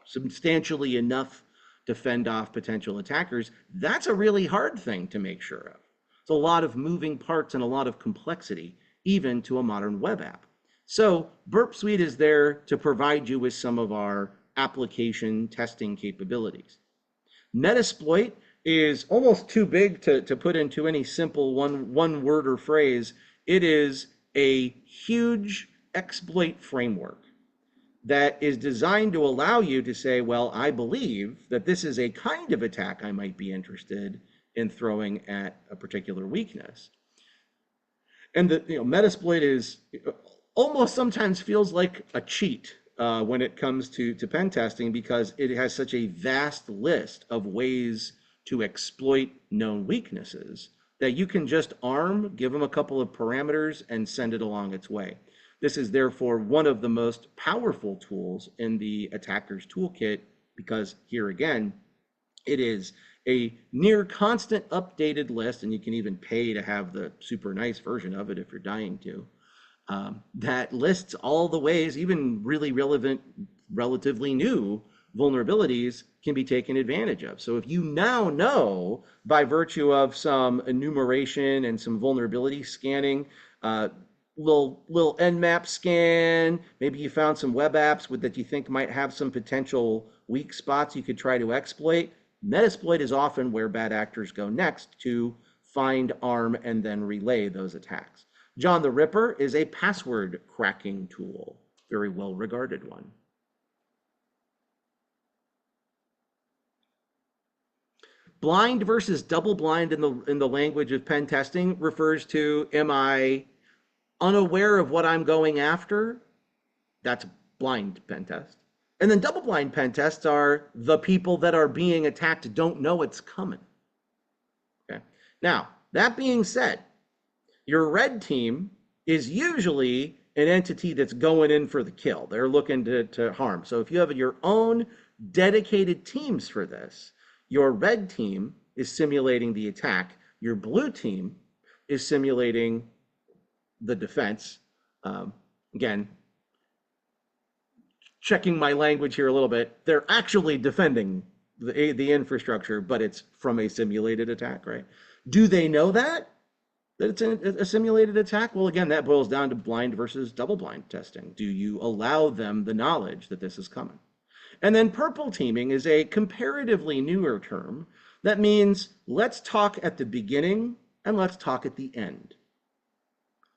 substantially enough to fend off potential attackers, that's a really hard thing to make sure of. It's a lot of moving parts and a lot of complexity, even to a modern web app. So Burp Suite is there to provide you with some of our application testing capabilities. Metasploit is almost too big to put into any simple one word or phrase. It is a huge exploit framework that is designed to allow you to say, well, I believe that this is a kind of attack I might be interested in throwing at a particular weakness. And the Metasploit is almost sometimes feels like a cheat when it comes to pen testing, because it has such a vast list of ways to exploit known weaknesses that you can just give them a couple of parameters and send it along its way. This is therefore one of the most powerful tools in the attacker's toolkit, because here again, it is a near constant updated list, and you can even pay to have the super nice version of it if you're dying to. That lists all the ways, even really relevant, relatively new vulnerabilities can be taken advantage of. So if you now know, by virtue of some enumeration and some vulnerability scanning, little Nmap scan, maybe you found some web apps that you think might have some potential weak spots you could try to exploit. Metasploit is often where bad actors go next to find, arm, and then relay those attacks. John the Ripper is a password cracking tool, very well regarded one. Blind versus double blind in the language of pen testing refers to, am I unaware of what I'm going after? That's blind pen test. And then double blind pen tests are the people that are being attacked don't know it's coming. Okay. Now, that being said, your red team is usually an entity that's going in for the kill. They're looking to harm. So if you have your own dedicated teams for this, your red team is simulating the attack. Your blue team is simulating the defense. Again, checking my language here a little bit, they're actually defending the infrastructure, but it's from a simulated attack, right? Do they know that? that it's a simulated attack? Well, again, that boils down to blind versus double blind testing. Do you allow them the knowledge that this is coming? And then purple teaming is a comparatively newer term that means let's talk at the beginning and let's talk at the end.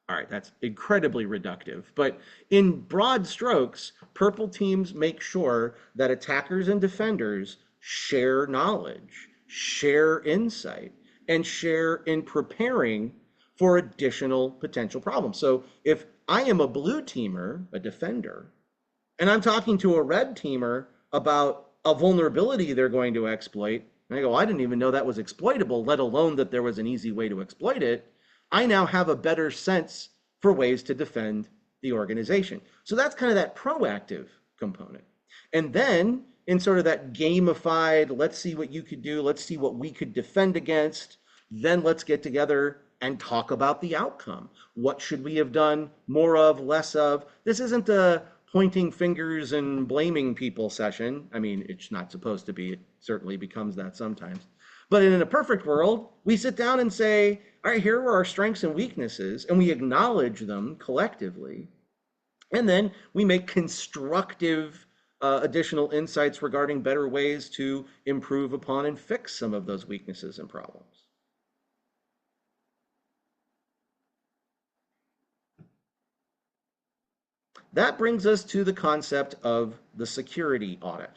All right, that's incredibly reductive, but in broad strokes, purple teams make sure that attackers and defenders share knowledge, share insight, and share in preparing for additional potential problems. So if I am a blue teamer, a defender, and I'm talking to a red teamer about a vulnerability they're going to exploit, and I go, I didn't even know that was exploitable, let alone that there was an easy way to exploit it. I now have a better sense for ways to defend the organization. So that's kind of that proactive component. And then in sort of that gamified, let's see what you could do, let's see what we could defend against, then let's get together and talk about the outcome. What should we have done more of, less of? This isn't a pointing fingers and blaming people session. I mean, it's not supposed to be. It certainly becomes that sometimes. But in a perfect world, we sit down and say, all right, here are our strengths and weaknesses, and we acknowledge them collectively. And then we make constructive additional insights regarding better ways to improve upon and fix some of those weaknesses and problems. That brings us to the concept of the security audit.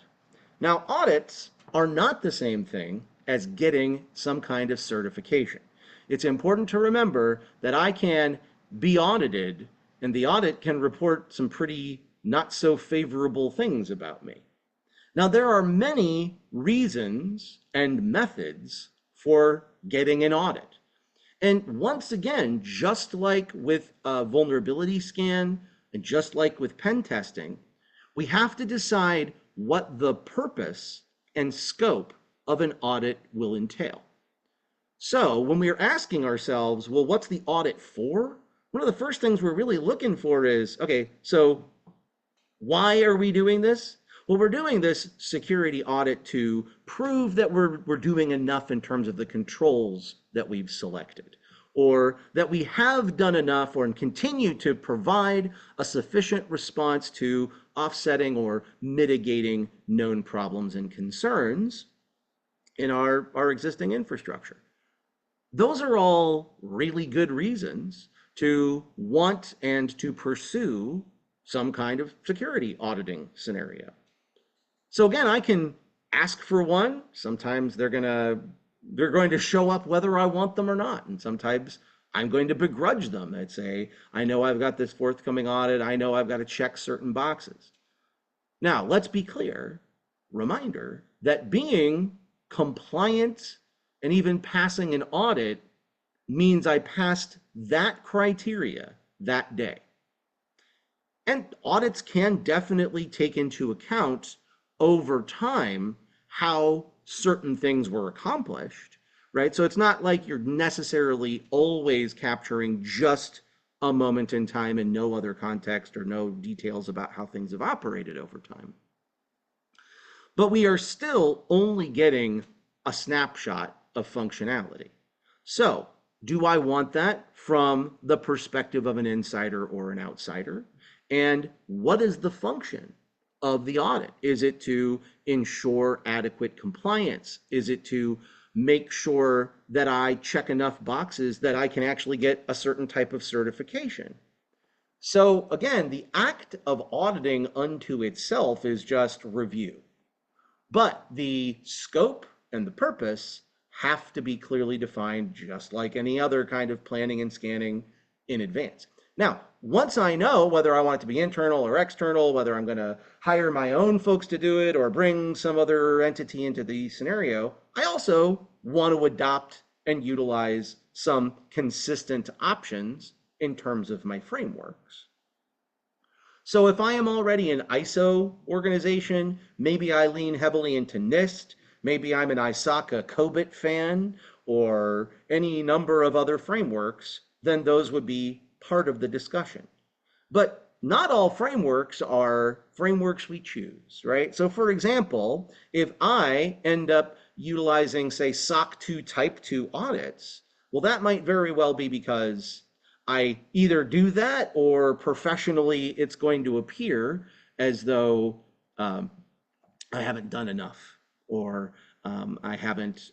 Now, audits are not the same thing as getting some kind of certification. It's important to remember that I can be audited, and the audit can report some pretty not so favorable things about me. Now, there are many reasons and methods for getting an audit. And once again, just like with a vulnerability scan, and just like with pen testing, we have to decide what the purpose and scope of an audit will entail. So when we're asking ourselves, well, what's the audit for? One of the first things we're really looking for is, okay, so why are we doing this? Well, we're doing this security audit to prove that we're doing enough in terms of the controls that we've selected, or that we have done enough or continue to provide a sufficient response to offsetting or mitigating known problems and concerns in our existing infrastructure. Those are all really good reasons to want and to pursue some kind of security auditing scenario. So again, I can ask for one. Sometimes they're going to show up whether I want them or not. And sometimes I'm going to begrudge them. I'd say, I know I've got this forthcoming audit. I know I've got to check certain boxes. Now, let's be clear, reminder that being compliant and even passing an audit means I passed that criteria that day. And audits can definitely take into account over time how certain things were accomplished, right? So it's not like you're necessarily always capturing just a moment in time and no other context or no details about how things have operated over time. But we are still only getting a snapshot of functionality. So do I want that from the perspective of an insider or an outsider? And what is the function of the audit? Is it to ensure adequate compliance? Is it to make sure that I check enough boxes that I can actually get a certain type of certification? So again, the act of auditing unto itself is just review. But the scope and the purpose have to be clearly defined, just like any other kind of planning and scanning in advance. Now, once I know whether I want it to be internal or external, whether I'm going to hire my own folks to do it or bring some other entity into the scenario, I also want to adopt and utilize some consistent options in terms of my frameworks. So if I am already an ISO organization, maybe I lean heavily into NIST, maybe I'm an ISACA COBIT fan, or any number of other frameworks, then those would be part of the discussion. But not all frameworks are frameworks we choose, right? So for example, if I end up utilizing, say, SOC 2 Type 2 audits, Well, that might very well be because I either do that or professionally it's going to appear as though um, I haven't done enough, or I haven't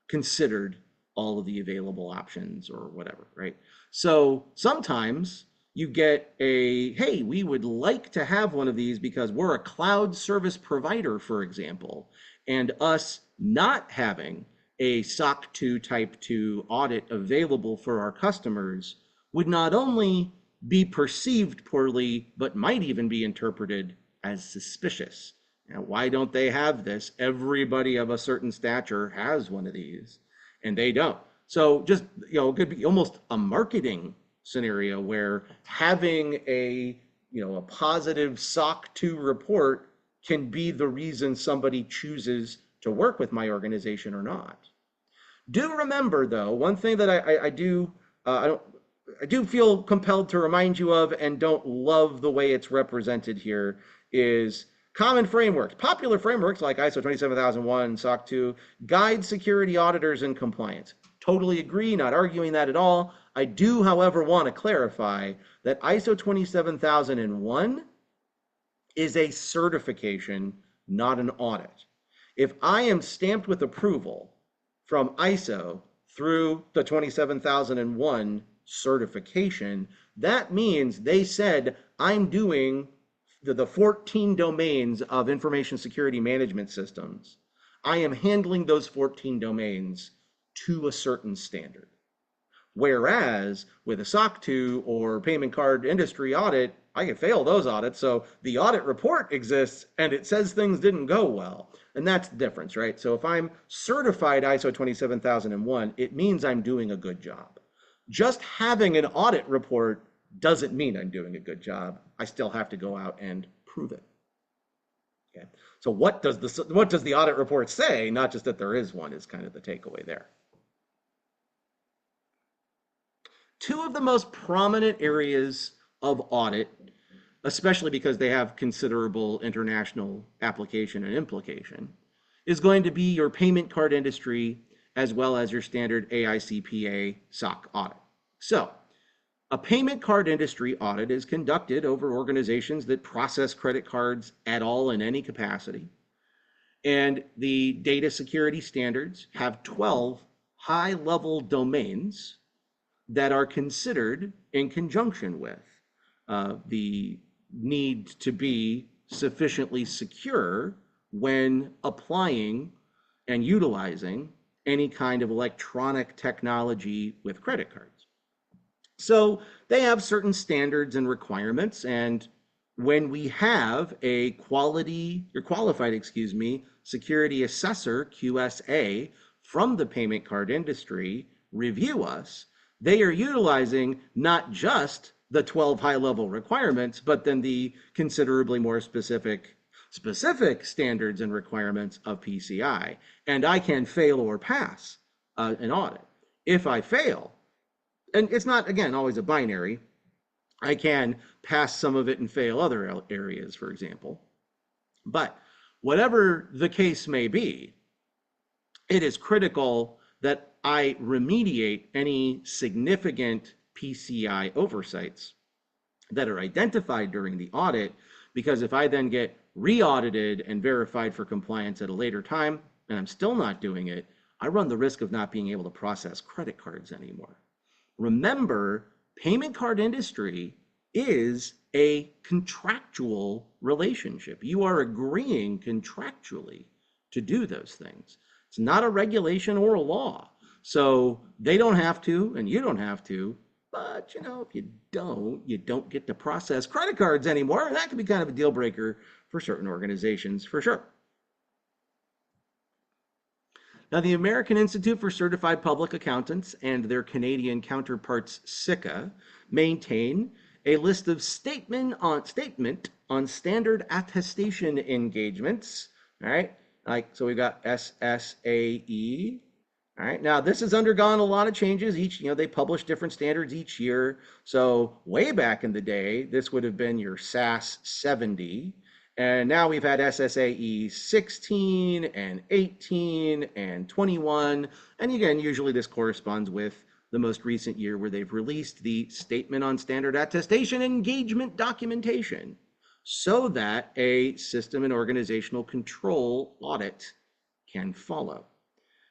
considered all of the available options or whatever, right? So sometimes you get a, hey, we would like to have one of these because we're a cloud service provider, for example, and us not having a SOC 2 Type 2 audit available for our customers would not only be perceived poorly, but might even be interpreted as suspicious. Now, why don't they have this? Everybody of a certain stature has one of these, and they don't. So just, it could be almost a marketing scenario where having a positive SOC 2 report can be the reason somebody chooses to work with my organization or not. Do remember, though, one thing that I do feel compelled to remind you of, and don't love the way it's represented here, is common frameworks. Popular frameworks like ISO 27001, SOC 2, guide security auditors in compliance. Totally agree, not arguing that at all. I do, however, want to clarify that ISO 27001 is a certification, not an audit. If I am stamped with approval from ISO through the 27001 certification, that means they said I'm doing the 14 domains of information security management systems. I am handling those 14 domains to a certain standard. Whereas with a SOC 2 or payment card industry audit, I can fail those audits. So the audit report exists and it says things didn't go well. And that's the difference, right? So if I'm certified ISO 27001, it means I'm doing a good job. Just having an audit report doesn't mean I'm doing a good job. I still have to go out and prove it. Okay. So what does the audit report say? Not just that there is one is kind of the takeaway there. Two of the most prominent areas of audit, especially because they have considerable international application and implication, is going to be your payment card industry as well as your standard AICPA SOC audit. So a payment card industry audit is conducted over organizations that process credit cards at all in any capacity. And the data security standards have 12 high-level domains that are considered in conjunction with the need to be sufficiently secure when applying and utilizing any kind of electronic technology with credit cards. So they have certain standards and requirements, and when we have a qualified security assessor, QSA, from the payment card industry review us, they are utilizing not just the 12 high-level requirements, but then the considerably more specific standards and requirements of PCI. And I can fail or pass an audit. If I fail, and it's not, again, always a binary, I can pass some of it and fail other areas, for example. But whatever the case may be, it is critical that I remediate any significant PCI oversights that are identified during the audit, because if I then get re-audited and verified for compliance at a later time, and I'm still not doing it, I run the risk of not being able to process credit cards anymore. Remember, payment card industry is a contractual relationship. You are agreeing contractually to do those things. It's not a regulation or a law. So they don't have to, and you don't have to, but if you don't get to process credit cards anymore. That could be kind of a deal breaker for certain organizations, for sure. Now, the American Institute for Certified Public Accountants and their Canadian counterparts, CICA, maintain a list of statement on standard attestation engagements. All right, so we've got SSAE. All right, now this has undergone a lot of changes. They publish different standards each year. So way back in the day, this would have been your SAS 70, And now we've had SSAE 16 and 18 and 21. And again, usually this corresponds with the most recent year where they've released the Statement on Standard Attestation Engagement Documentation so that a system and organizational control audit can follow.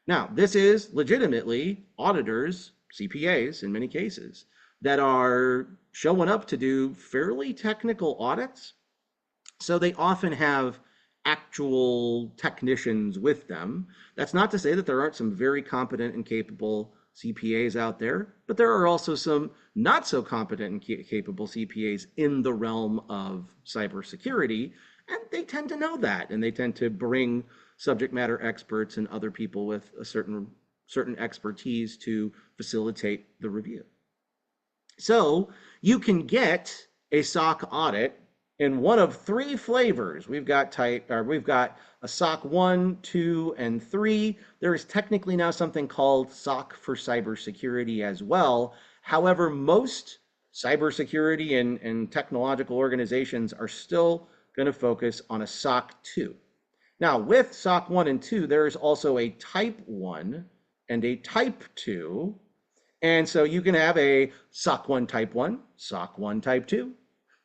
Now, this is legitimately auditors, CPAs in many cases, that are showing up to do fairly technical audits. So they often have actual technicians with them. That's not to say that there aren't some very competent and capable CPAs out there, but there are also some not so competent and capable CPAs in the realm of cybersecurity, and they tend to know that, and they tend to bring subject matter experts and other people with a certain expertise to facilitate the review. So you can get a SOC audit in one of three flavors. We've got a SOC 1, 2, and 3. There is technically now something called SOC for cybersecurity as well. However, most cybersecurity and technological organizations are still going to focus on a SOC 2. Now, with SOC 1 and 2, there is also a Type 1 and a Type 2. And so you can have a SOC 1 Type 1, SOC 1 Type 2.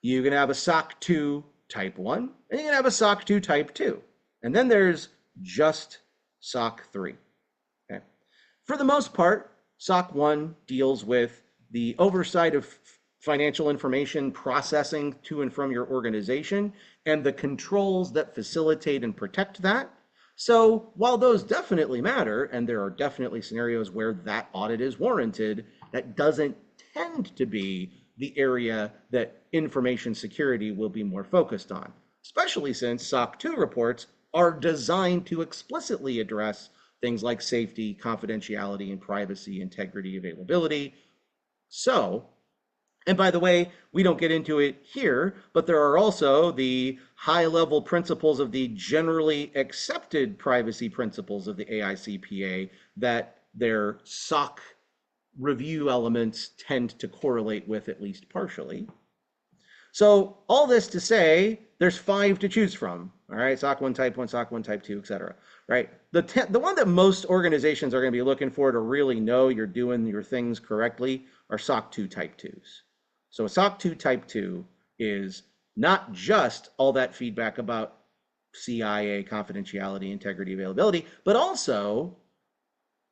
You can have a SOC 2 Type 1, and you can have a SOC 2 Type 2. And then there's just SOC 3. Okay. For the most part, SOC 1 deals with the oversight of financial information processing to and from your organization and the controls that facilitate and protect that. So while those definitely matter, and there are definitely scenarios where that audit is warranted, that doesn't tend to be the area that information security will be more focused on, especially since SOC 2 reports are designed to explicitly address things like safety, confidentiality, and privacy, integrity, availability. So, and by the way, we don't get into it here, but there are also the high-level principles of the generally accepted privacy principles of the AICPA that their SOC review elements tend to correlate with, at least partially. So all this to say, there's 5 to choose from. All right, SOC 1 Type 1, SOC 1 Type 2, et cetera. Right? The one that most organizations are going to be looking for to really know you're doing your things correctly are SOC 2 Type 2s. So a SOC 2 Type 2 is not just all that feedback about CIA, confidentiality, integrity, availability, but also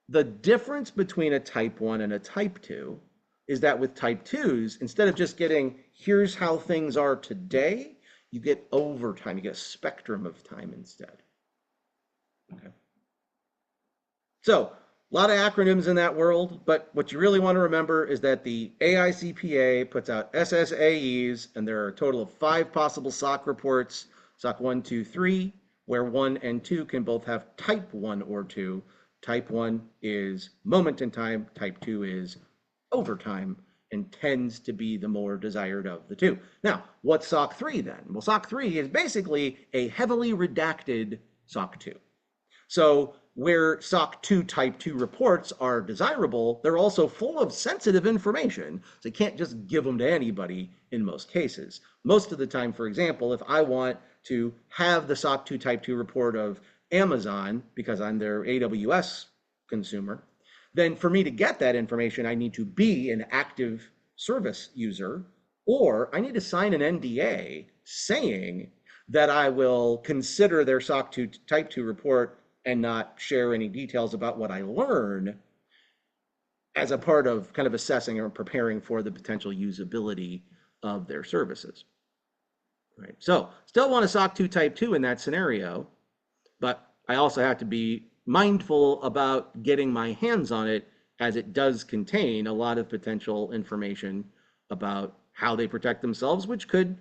the difference between a Type 1 and a Type 2 is that with Type 2s, instead of just getting, here's how things are today, you get overtime, you get a spectrum of time instead. Okay. So, a lot of acronyms in that world, but what you really want to remember is that the AICPA puts out SSAEs, and there are a total of 5 possible SOC reports, SOC 1, 2, 3, where 1 and 2 can both have Type 1 or 2. Type 1 is moment in time, Type 2 is overtime, and tends to be the more desired of the two. Now, what's SOC 3 then? Well, SOC 3 is basically a heavily redacted SOC 2. So where SOC 2 Type 2 reports are desirable, they're also full of sensitive information, so you can't just give them to anybody in most cases. Most of the time, for example, if I want to have the SOC 2 Type 2 report of Amazon, because I'm their AWS consumer, then for me to get that information, I need to be an active service user, or I need to sign an NDA saying that I will consider their SOC 2 Type 2 report and not share any details about what I learn as a part of kind of assessing or preparing for the potential usability of their services. Right. So still want a SOC 2 Type 2 in that scenario, but I also have to be mindful about getting my hands on it, as it does contain a lot of potential information about how they protect themselves, which could,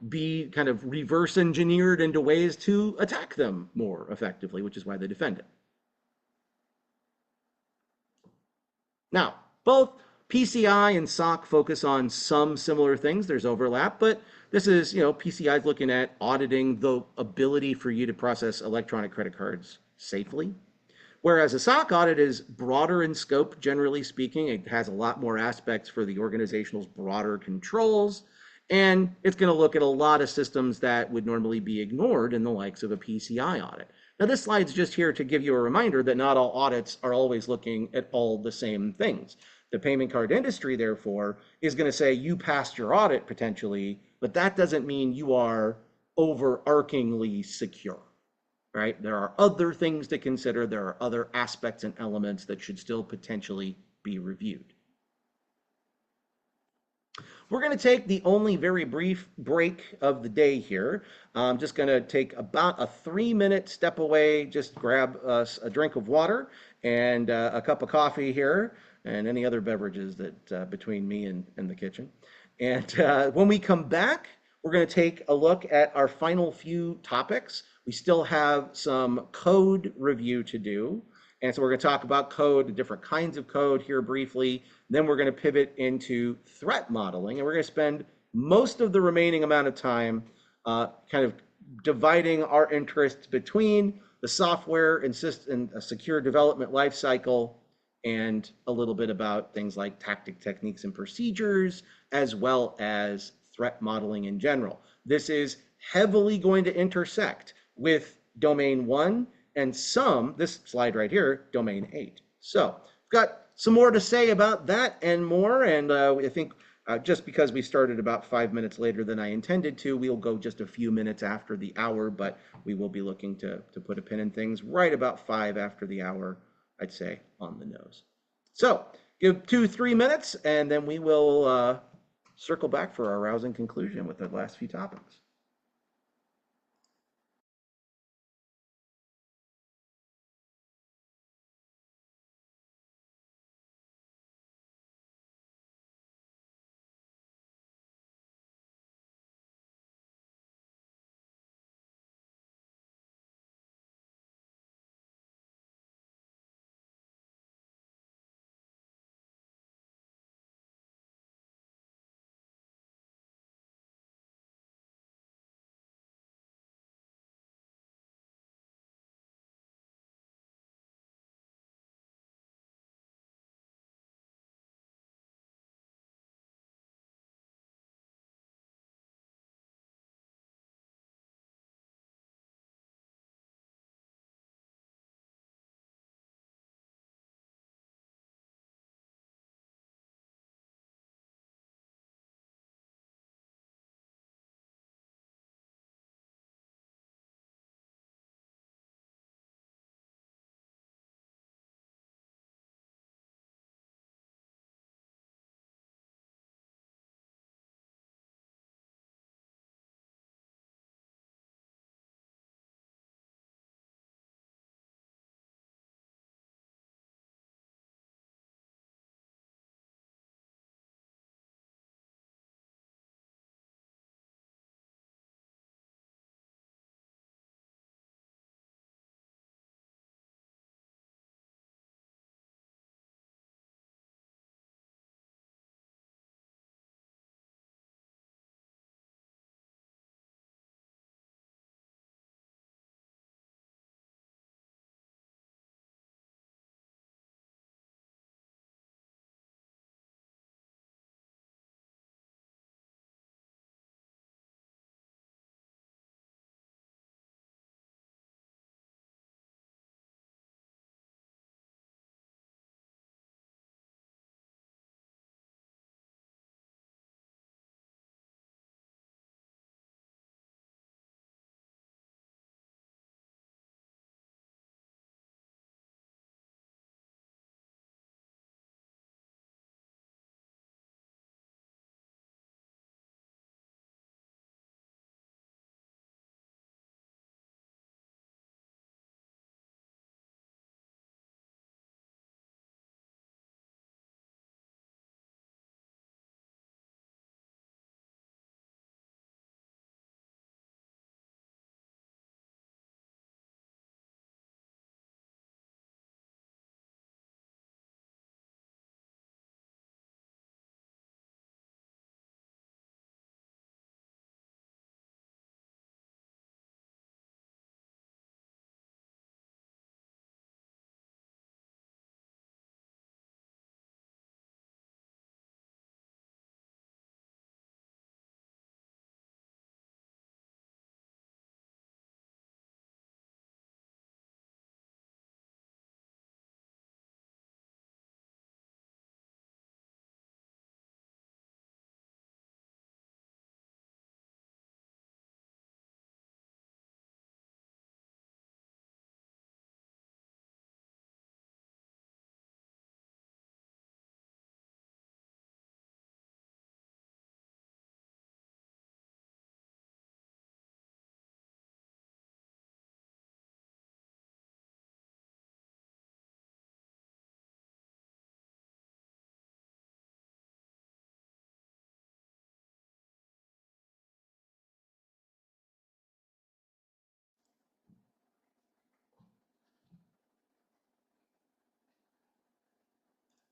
be kind of reverse engineered into ways to attack them more effectively, which is why they defend it. Now, both PCI and SOC focus on some similar things. There's overlap, but this is, PCI is looking at auditing the ability for you to process electronic credit cards safely. Whereas a SOC audit is broader in scope, generally speaking. It has a lot more aspects for the organization's broader controls. And it's going to look at a lot of systems that would normally be ignored in the likes of a PCI audit. Now, this slide's just here to give you a reminder that not all audits are always looking at all the same things. The payment card industry, therefore, is going to say you passed your audit potentially, but that doesn't mean you are overarchingly secure, right? There are other things to consider. There are other aspects and elements that should still potentially be reviewed. We're going to take the only very brief break of the day here. I'm just going to take about a 3-minute step away, just grab us a drink of water and a cup of coffee here and any other beverages that between me and the kitchen. And when we come back, we're going to take a look at our final few topics. We still have some code review to do. And so we're going to talk about code, the different kinds of code here briefly. Then we're going to pivot into threat modeling. And we're going to spend most of the remaining amount of time kind of dividing our interests between the software and secure development lifecycle and a little bit about things like tactic, techniques, and procedures, as well as threat modeling in general. This is heavily going to intersect with domain 1 and this slide right here, domain 8. So I've got some more to say about that and more, and I think just because we started about 5 minutes later than I intended to, we'll go just a few minutes after the hour, but we will be looking to put a pin in things right about 5 after the hour, I'd say, on the nose. So give 2-3 minutes, and then we will circle back for our rousing conclusion with the last few topics.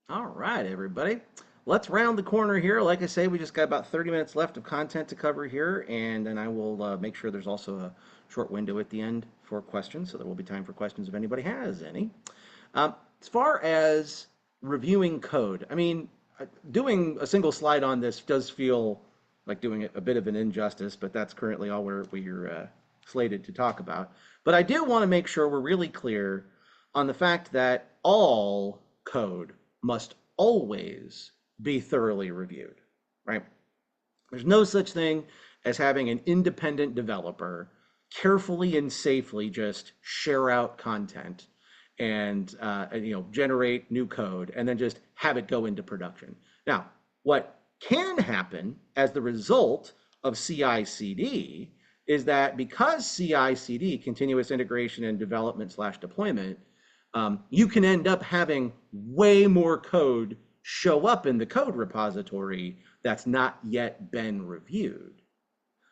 All right, everybody. Let's round the corner here. Like I say, we just got about 30 minutes left of content to cover here, and then I will make sure there's also a short window at the end for questions, so there will be time for questions if anybody has any. As far as reviewing code, I mean, doing a single slide on this does feel like doing it a bit of an injustice, but that's currently all we're slated to talk about. But I do want to make sure we're really clear on the fact that all code must always be thoroughly reviewed, right? There's no such thing as having an independent developer carefully and safely just share out content and generate new code and then just have it go into production. Now, what can happen as the result of CI/CD is that because CI/CD, continuous integration and development slash deployment, you can end up having way more code show up in the code repository that's not yet been reviewed.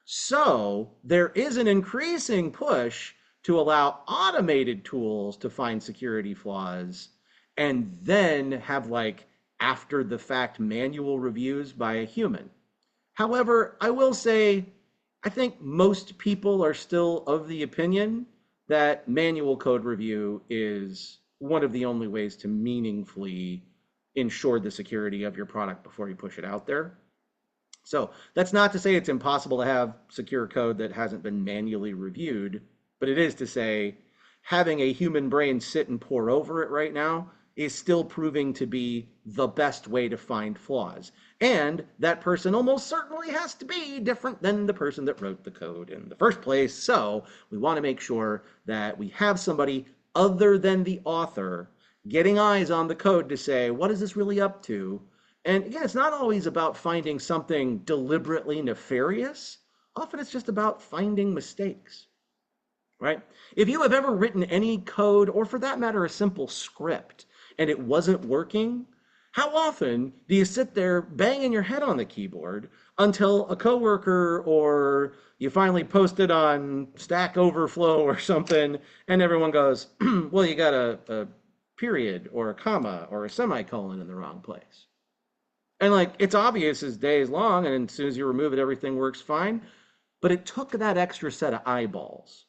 So there is an increasing push to allow automated tools to find security flaws and then have like after the fact manual reviews by a human. However, I will say, I think most people are still of the opinion that manual code review is one of the only ways to meaningfully ensure the security of your product before you push it out there. So that's not to say it's impossible to have secure code that hasn't been manually reviewed, but it is to say having a human brain sit and pore over it right now is still proving to be the best way to find flaws. And that person almost certainly has to be different than the person that wrote the code in the first place. So we want to make sure that we have somebody other than the author getting eyes on the code to say, what is this really up to? And again, it's not always about finding something deliberately nefarious. Often it's just about finding mistakes, right? If you have ever written any code, or for that matter, a simple script, and it wasn't working, how often do you sit there banging your head on the keyboard until a coworker or you finally post it on Stack Overflow or something, and everyone goes, well, you got a period or a comma or a semicolon in the wrong place. And like, it's obvious as days long, and as soon as you remove it, everything works fine. But it took that extra set of eyeballs.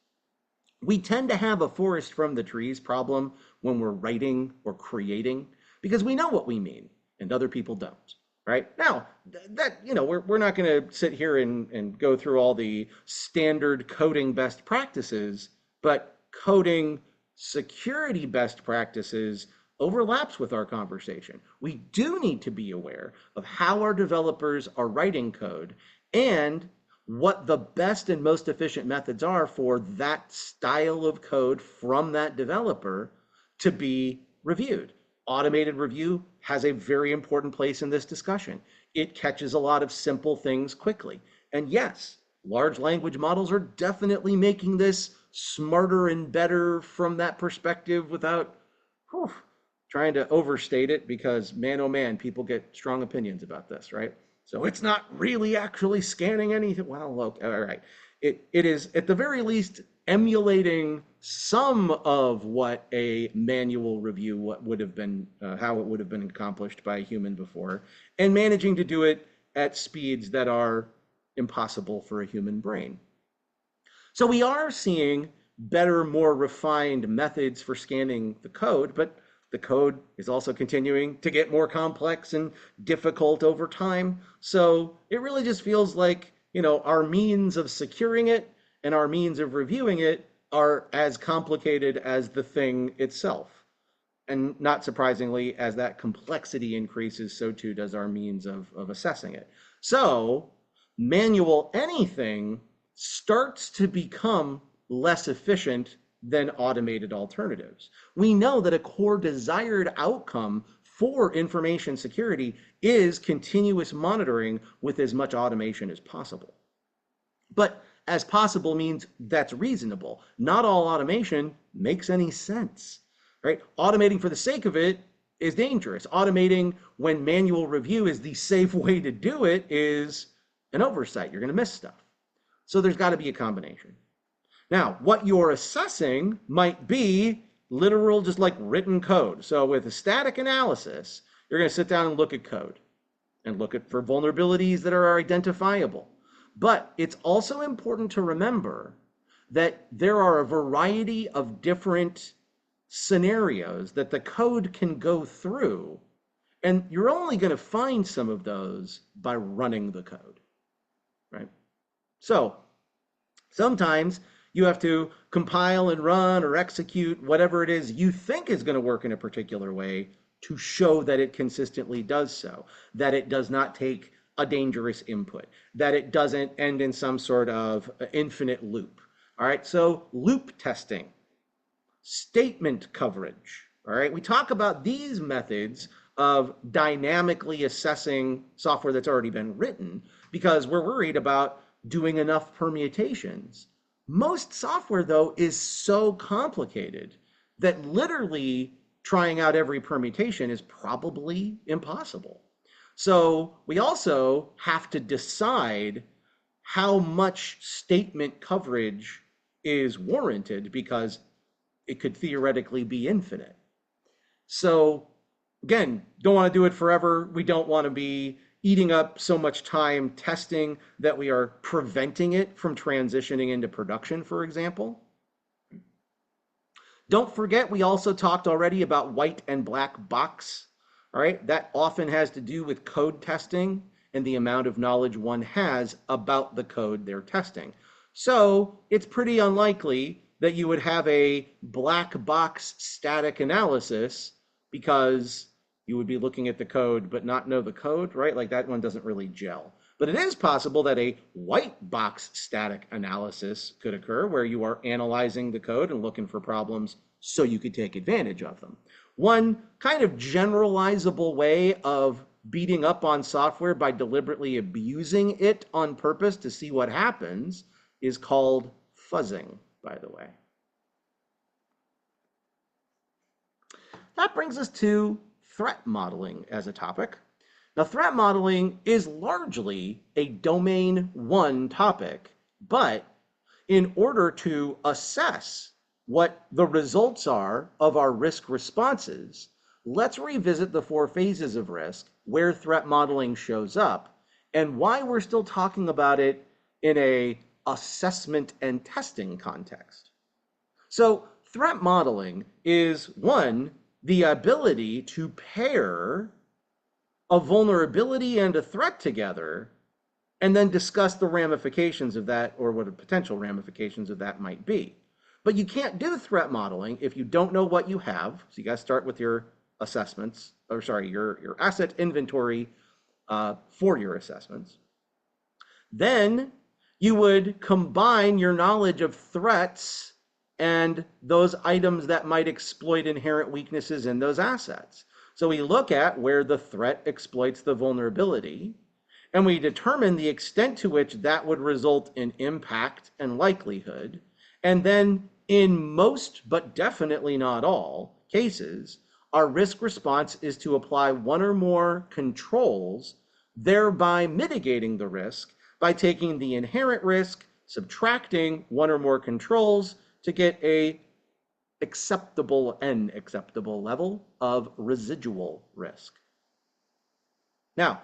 We tend to have a forest from the trees problem when we're writing or creating because we know what we mean and other people don't. Right now, we're not going to sit here and go through all the standard coding best practices, but coding security best practices overlaps with our conversation. We do need to be aware of how our developers are writing code and what the best and most efficient methods are for that style of code from that developer to be reviewed. Automated review has a very important place in this discussion. It catches a lot of simple things quickly. And yes, large language models are definitely making this smarter and better from that perspective without trying to overstate it because man, oh man, people get strong opinions about this, right? So it's not really actually scanning anything. Well, look, all right. It is at the very least emulating some of what a manual review would have been, how it would have been accomplished by a human before, and managing to do it at speeds that are impossible for a human brain. So we are seeing better, more refined methods for scanning the code, but the code is also continuing to get more complex and difficult over time. So it really just feels like, our means of securing it and our means of reviewing it are as complicated as the thing itself. And not surprisingly, as that complexity increases, so too does our means of assessing it. So manual anything starts to become less efficient than automated alternatives. We know that a core desired outcome for information security is continuous monitoring with as much automation as possible. But as possible means that's reasonable. Not all automation makes any sense, right? Automating for the sake of it is dangerous. Automating when manual review is the safe way to do it is an oversight. You're going to miss stuff. So there's got to be a combination. Now, what you're assessing might be literal, just like written code. So with a static analysis, You're going to sit down and look at code and look at for vulnerabilities that are identifiable. But it's also important to remember that there are a variety of different scenarios that the code can go through, and you're only going to find some of those by running the code, right? So sometimes you have to compile and run or execute whatever it is you think is going to work in a particular way to show that it consistently does so, that it does not take a dangerous input, that it doesn't end in some sort of infinite loop. All right, so loop testing, statement coverage. All right, we talk about these methods of dynamically assessing software that's already been written because we're worried about doing enough permutations. Most software, though, is so complicated that literally trying out every permutation is probably impossible. So we also have to decide how much statement coverage is warranted because it could theoretically be infinite. So again, don't want to do it forever. We don't want to be eating up so much time testing that we are preventing it from transitioning into production, for example. Don't forget, we also talked already about white and black box. All right, that often has to do with code testing and the amount of knowledge one has about the code they're testing. So it's pretty unlikely that you would have a black box static analysis because you would be looking at the code but not know the code, right? Like that one doesn't really gel. But it is possible that a white box static analysis could occur where you are analyzing the code and looking for problems so you could take advantage of them. One kind of generalizable way of beating up on software by deliberately abusing it on purpose to see what happens is called fuzzing, by the way. That brings us to threat modeling as a topic. Now, threat modeling is largely a domain one topic, but in order to assess what the results are of our risk responses, let's revisit the 4 phases of risk, where threat modeling shows up, and why we're still talking about it in a assessment and testing context. So threat modeling is, one, the ability to pair a vulnerability and a threat together and then discuss the ramifications of that or what the potential ramifications of that might be. But you can't do threat modeling if you don't know what you have. So you got to start with your assessments, or sorry, your asset inventory for your assessments. Then you would combine your knowledge of threats and those items that might exploit inherent weaknesses in those assets. So we look at where the threat exploits the vulnerability, and we determine the extent to which that would result in impact and likelihood. And then in most, but definitely not all cases, our risk response is to apply one or more controls, thereby mitigating the risk by taking the inherent risk, subtracting one or more controls to get a acceptable level of residual risk. Now,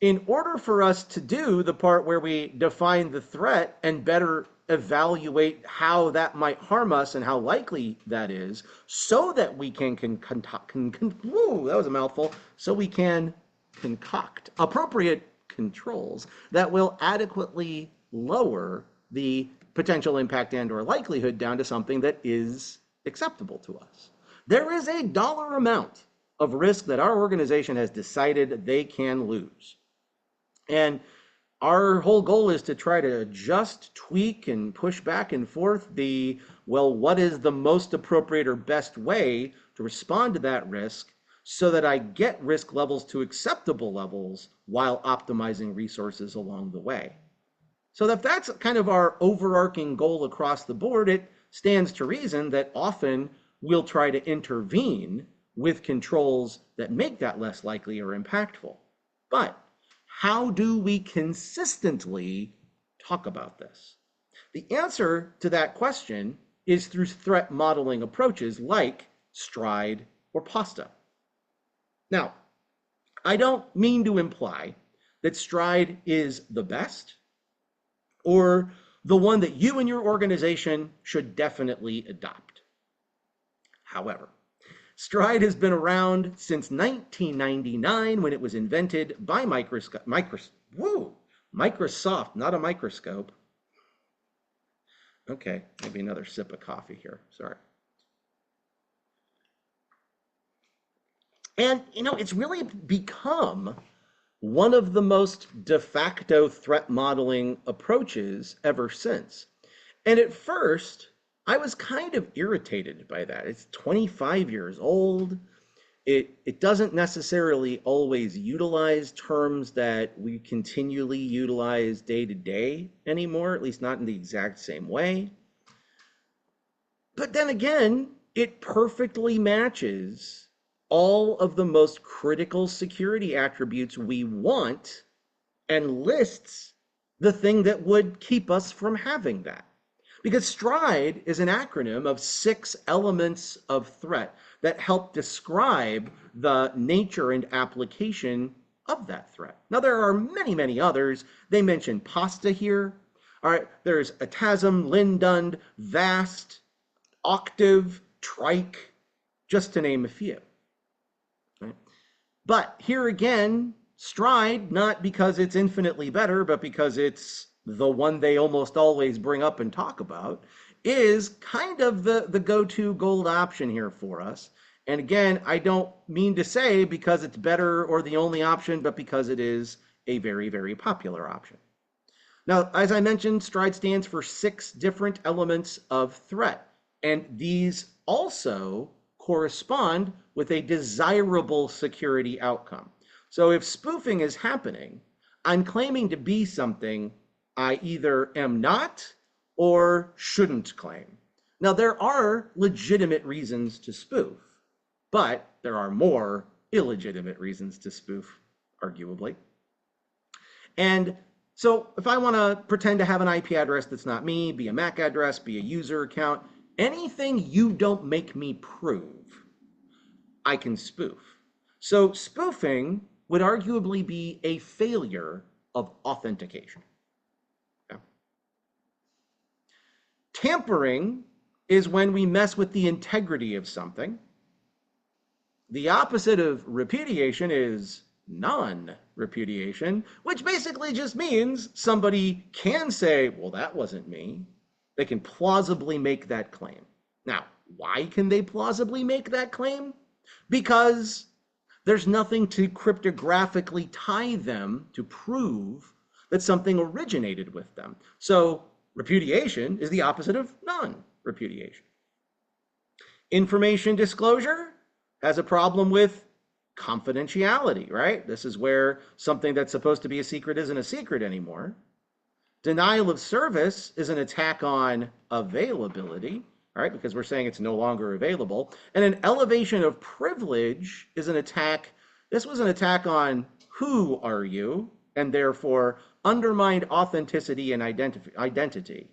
in order for us to do the part where we define the threat and better evaluate how that might harm us and how likely that is, so that we can that was a mouthful, so we can concoct appropriate controls that will adequately lower the potential impact and or likelihood down to something that is acceptable to us. There is a dollar amount of risk that our organization has decided they can lose. And our whole goal is to try to adjust, tweak, and push back and forth what is the most appropriate or best way to respond to that risk so that I get risk levels to acceptable levels while optimizing resources along the way. So if that's kind of our overarching goal across the board, it stands to reason that often we'll try to intervene with controls that make that less likely or impactful. But how do we consistently talk about this? The answer to that question is through threat modeling approaches like STRIDE or PASTA. Now, I don't mean to imply that Stride is the best or the one that you and your organization should definitely adopt. However, Stride has been around since 1999 when it was invented by Microsoft, not a microscope. Okay, maybe another sip of coffee here. Sorry. And, it's really become one of the most de facto threat modeling approaches ever since. And at first, I was kind of irritated by that. It's 25 years old. It doesn't necessarily always utilize terms that we continually utilize day to day anymore, at least not in the exact same way. But then again, it perfectly matches all of the most critical security attributes we want and lists the thing that would keep us from having that. Because STRIDE is an acronym of 6 elements of threat that help describe the nature and application of that threat. Now, there are many, many others. They mention PASTA here. All right, there's ATASM, Lindund, VAST, Octave, Trike, just to name a few. Right? But here again, Stride, not because it's infinitely better, but because it's the one they almost always bring up and talk about, is kind of the go-to gold option here for us. And again, I don't mean to say because it's better or the only option, but because it is a very, very popular option. Now, as I mentioned, STRIDE stands for 6 different elements of threat. And these also correspond with a desirable security outcome. So if spoofing is happening, I'm claiming to be something I either am not or shouldn't claim. Now, there are legitimate reasons to spoof, but there are more illegitimate reasons to spoof, arguably. And so if I want to pretend to have an IP address that's not me, be a MAC address, be a user account, anything you don't make me prove, I can spoof. So spoofing would arguably be a failure of authentication. Okay. Tampering is when we mess with the integrity of something. The opposite of repudiation is non-repudiation, which basically just means somebody can say, well, that wasn't me. They can plausibly make that claim. Now, why can they plausibly make that claim? Because there's nothing to cryptographically tie them to prove that something originated with them. So repudiation is the opposite of non-repudiation. Information disclosure has a problem with confidentiality, right? This is where something that's supposed to be a secret isn't a secret anymore. Denial of service is an attack on availability, right? Because we're saying it's no longer available. And an elevation of privilege is an attack. This was an attack on who are you, and therefore undermined authenticity and identity.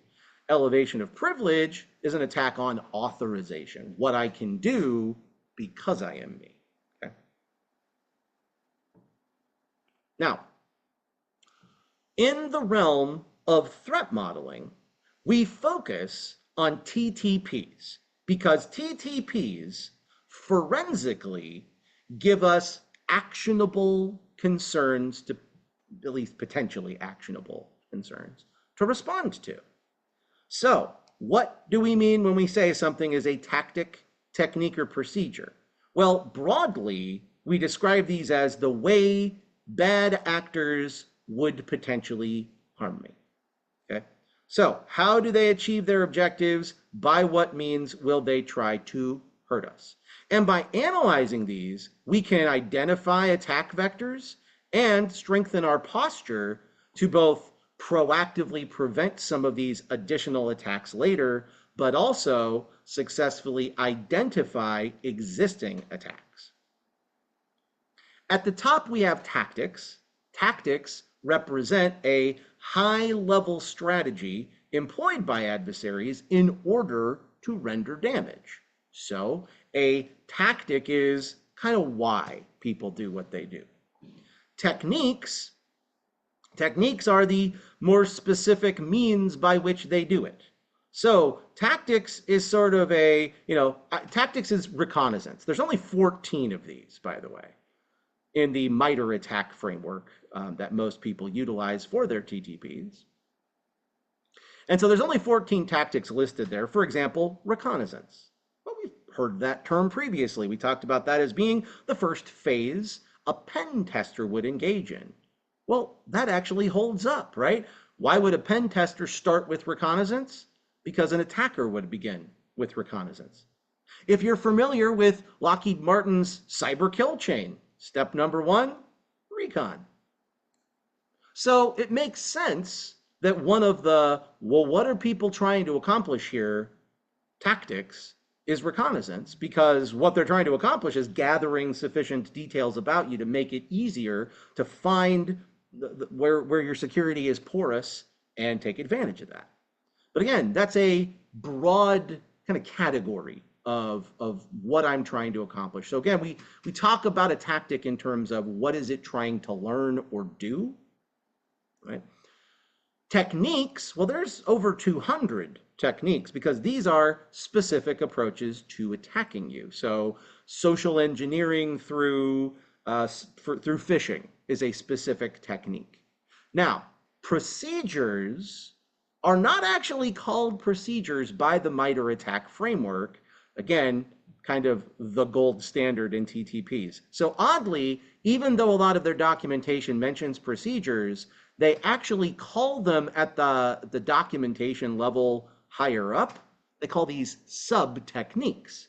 Elevation of privilege is an attack on authorization, what I can do because I am me. Okay? Now, in the realm of threat modeling, we focus on TTPs because TTPs forensically give us actionable concerns, to at least potentially actionable concerns to respond to. So what do we mean when we say something is a tactic, technique, or procedure? Well, broadly, we describe these as the way bad actors would potentially harm me. Okay? So how do they achieve their objectives? By what means will they try to hurt us? And by analyzing these, we can identify attack vectors and strengthen our posture to both proactively prevent some of these additional attacks later, but also successfully identify existing attacks. At the top, we have tactics. Tactics represent a high-level strategy employed by adversaries in order to render damage. So a tactic is kind of why people do what they do. Techniques are the more specific means by which they do it. So tactics is sort of tactics is reconnaissance. There's only 14 of these, by the way, in the MITRE ATT&CK framework that most people utilize for their TTPs. And so there's only 14 tactics listed there. For example, reconnaissance. Well, we've heard that term previously. We talked about that as being the first phase a pen tester would engage in. Well, that actually holds up, right? Why would a pen tester start with reconnaissance? Because an attacker would begin with reconnaissance. If you're familiar with Lockheed Martin's cyber kill chain, step number 1, recon. So it makes sense that one of the, well, what are people trying to accomplish here, tactics, is reconnaissance, because what they're trying to accomplish is gathering sufficient details about you to make it easier to find where your security is porous and take advantage of that. But again, that's a broad kind of category of what I'm trying to accomplish. So again, we talk about a tactic in terms of what is it trying to learn or do, right? Techniques, well, there's over 200 techniques because these are specific approaches to attacking you. So social engineering through phishing is a specific technique. Now, procedures are not actually called procedures by the MITRE ATT&CK framework. Again, kind of the gold standard in TTPs. So oddly, even though a lot of their documentation mentions procedures, they actually call them at the documentation level higher up. They call these sub-techniques.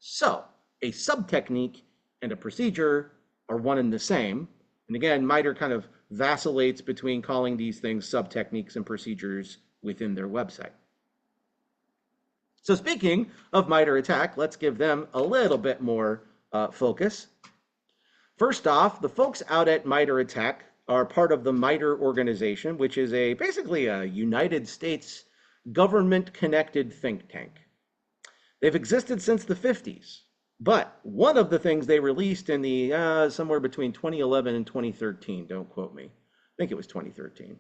So a sub-technique and a procedure are one and the same. And again, MITRE kind of vacillates between calling these things sub-techniques and procedures within their website. So speaking of MITRE ATT&CK, let's give them a little bit more focus. First off, the folks out at MITRE ATT&CK are part of the MITRE organization, which is basically a United States government-connected think tank. They've existed since the 50s, but one of the things they released in the somewhere between 2011 and 2013, don't quote me, I think it was 2013,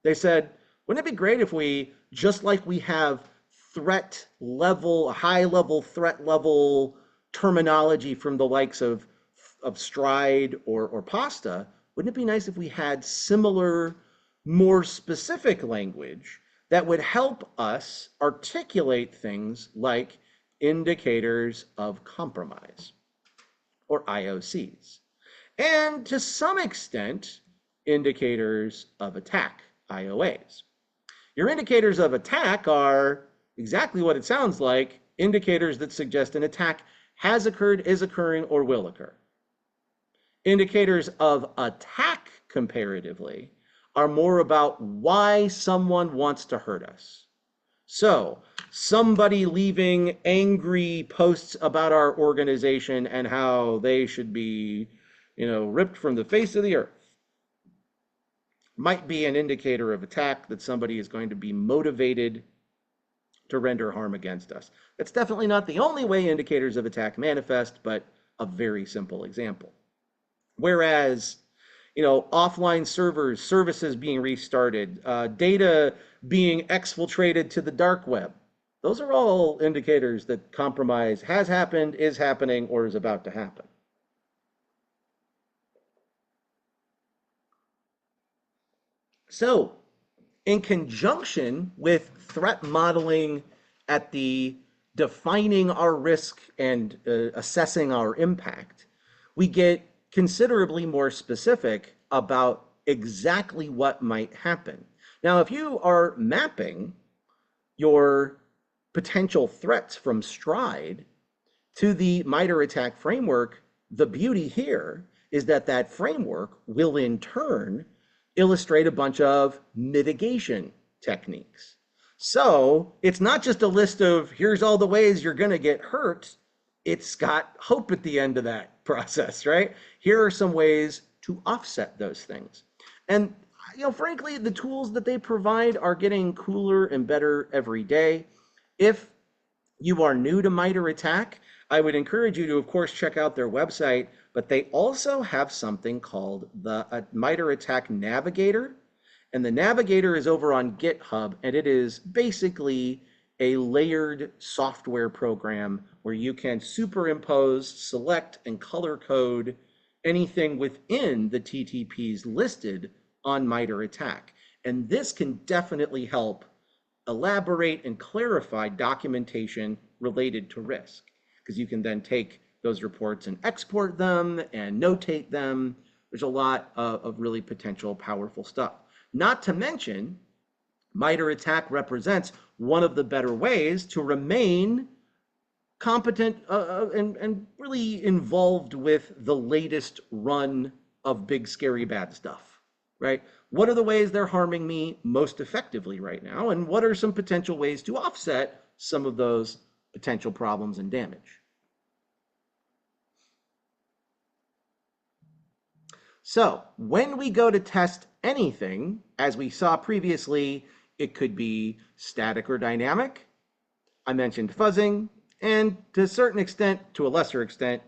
they said, wouldn't it be great if we, just like we have threat level, high-level threat level terminology from the likes of Stride or Pasta, wouldn't it be nice if we had similar, more specific language that would help us articulate things like indicators of compromise, or IOCs, and to some extent, indicators of attack, IOAs. Your indicators of attack are exactly what it sounds like, indicators that suggest an attack has occurred, is occurring, or will occur. Indicators of attack, comparatively, are more about why someone wants to hurt us. So, somebody leaving angry posts about our organization and how they should be, ripped from the face of the earth might be an indicator of attack, that somebody is going to be motivated to render harm against us. That's definitely not the only way indicators of attack manifest, but a very simple example. Whereas, offline services being restarted, data being exfiltrated to the dark web, those are all indicators that compromise has happened, is happening, or is about to happen. So, in conjunction with threat modeling at the defining our risk and assessing our impact, we get considerably more specific about exactly what might happen. Now, if you are mapping your potential threats from Stride to the MITRE ATT&CK framework, the beauty here is that that framework will in turn illustrate a bunch of mitigation techniques. So it's not just a list of here's all the ways you're going to get hurt. It's got hope at the end of that process, right? Here are some ways to offset those things. And, frankly, the tools that they provide are getting cooler and better every day. If you are new to MITRE ATT&CK, I would encourage you to, of course, check out their website, but they also have something called the MITRE ATT&CK Navigator. And the Navigator is over on GitHub, and it is basically a layered software program where you can superimpose, select, and color code anything within the TTPs listed on MITRE ATT&CK. And this can definitely help elaborate and clarify documentation related to risk, because you can then take those reports and export them and notate them. There's a lot of really potential powerful stuff. Not to mention, MITRE ATT&CK represents one of the better ways to remain competent and really involved with the latest run of big, scary, bad stuff, right? What are the ways they're harming me most effectively right now? And what are some potential ways to offset some of those potential problems and damage? So when we go to test anything, as we saw previously, it could be static or dynamic. I mentioned fuzzing, and to a certain extent, to a lesser extent,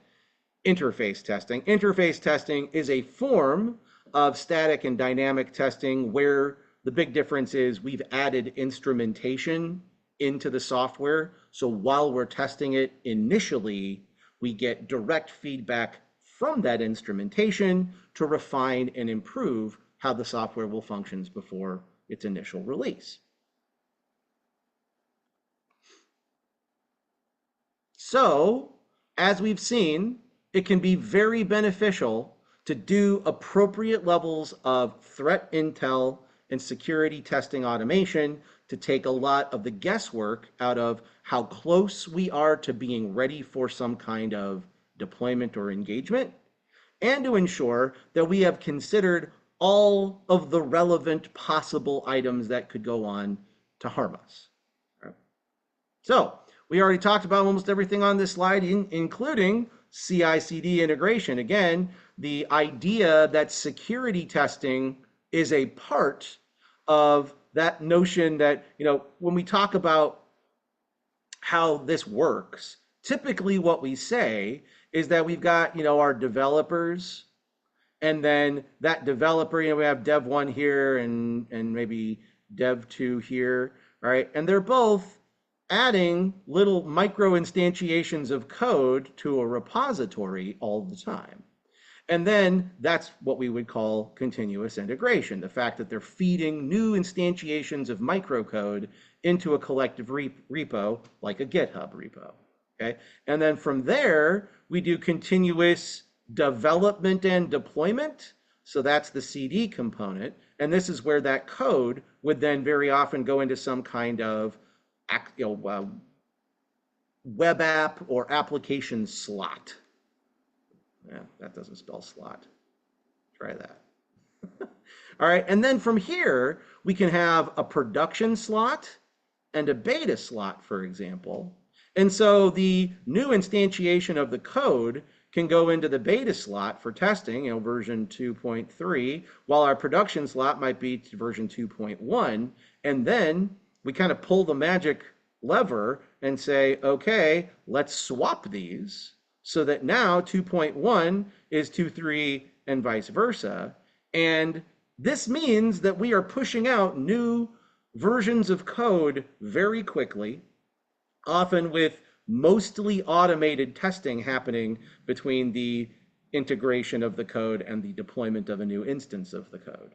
interface testing. Interface testing is a form of static and dynamic testing where the big difference is we've added instrumentation into the software. So while we're testing it initially, we get direct feedback from that instrumentation to refine and improve how the software will function before its initial release. So, as we've seen, it can be very beneficial to do appropriate levels of threat intel and security testing automation to take a lot of the guesswork out of how close we are to being ready for some kind of deployment or engagement, and to ensure that we have considered all of the relevant possible items that could go on to harm us. So we already talked about almost everything on this slide, including CI/CD integration. Again, the idea that security testing is a part of that notion that, when we talk about how this works, typically what we say is that we've got, our developers, and then that developer, we have dev 1 here and maybe dev 2 here, right? And they're both adding little micro instantiations of code to a repository all the time. And then that's what we would call continuous integration, the fact that they're feeding new instantiations of microcode into a collective repo, like a GitHub repo, okay? And then from there, we do continuous development and deployment. So that's the CD component. And this is where that code would then very often go into some kind of web app or application slot. Yeah, that doesn't spell slot. Try that. All right, and then from here, we can have a production slot and a beta slot, for example. And so the new instantiation of the code can go into the beta slot for testing, version 2.3, while our production slot might be to version 2.1. And then we kind of pull the magic lever and say, okay, let's swap these so that now 2.1 is 2.3 and vice versa. And this means that we are pushing out new versions of code very quickly, often with mostly automated testing happening between the integration of the code and the deployment of a new instance of the code.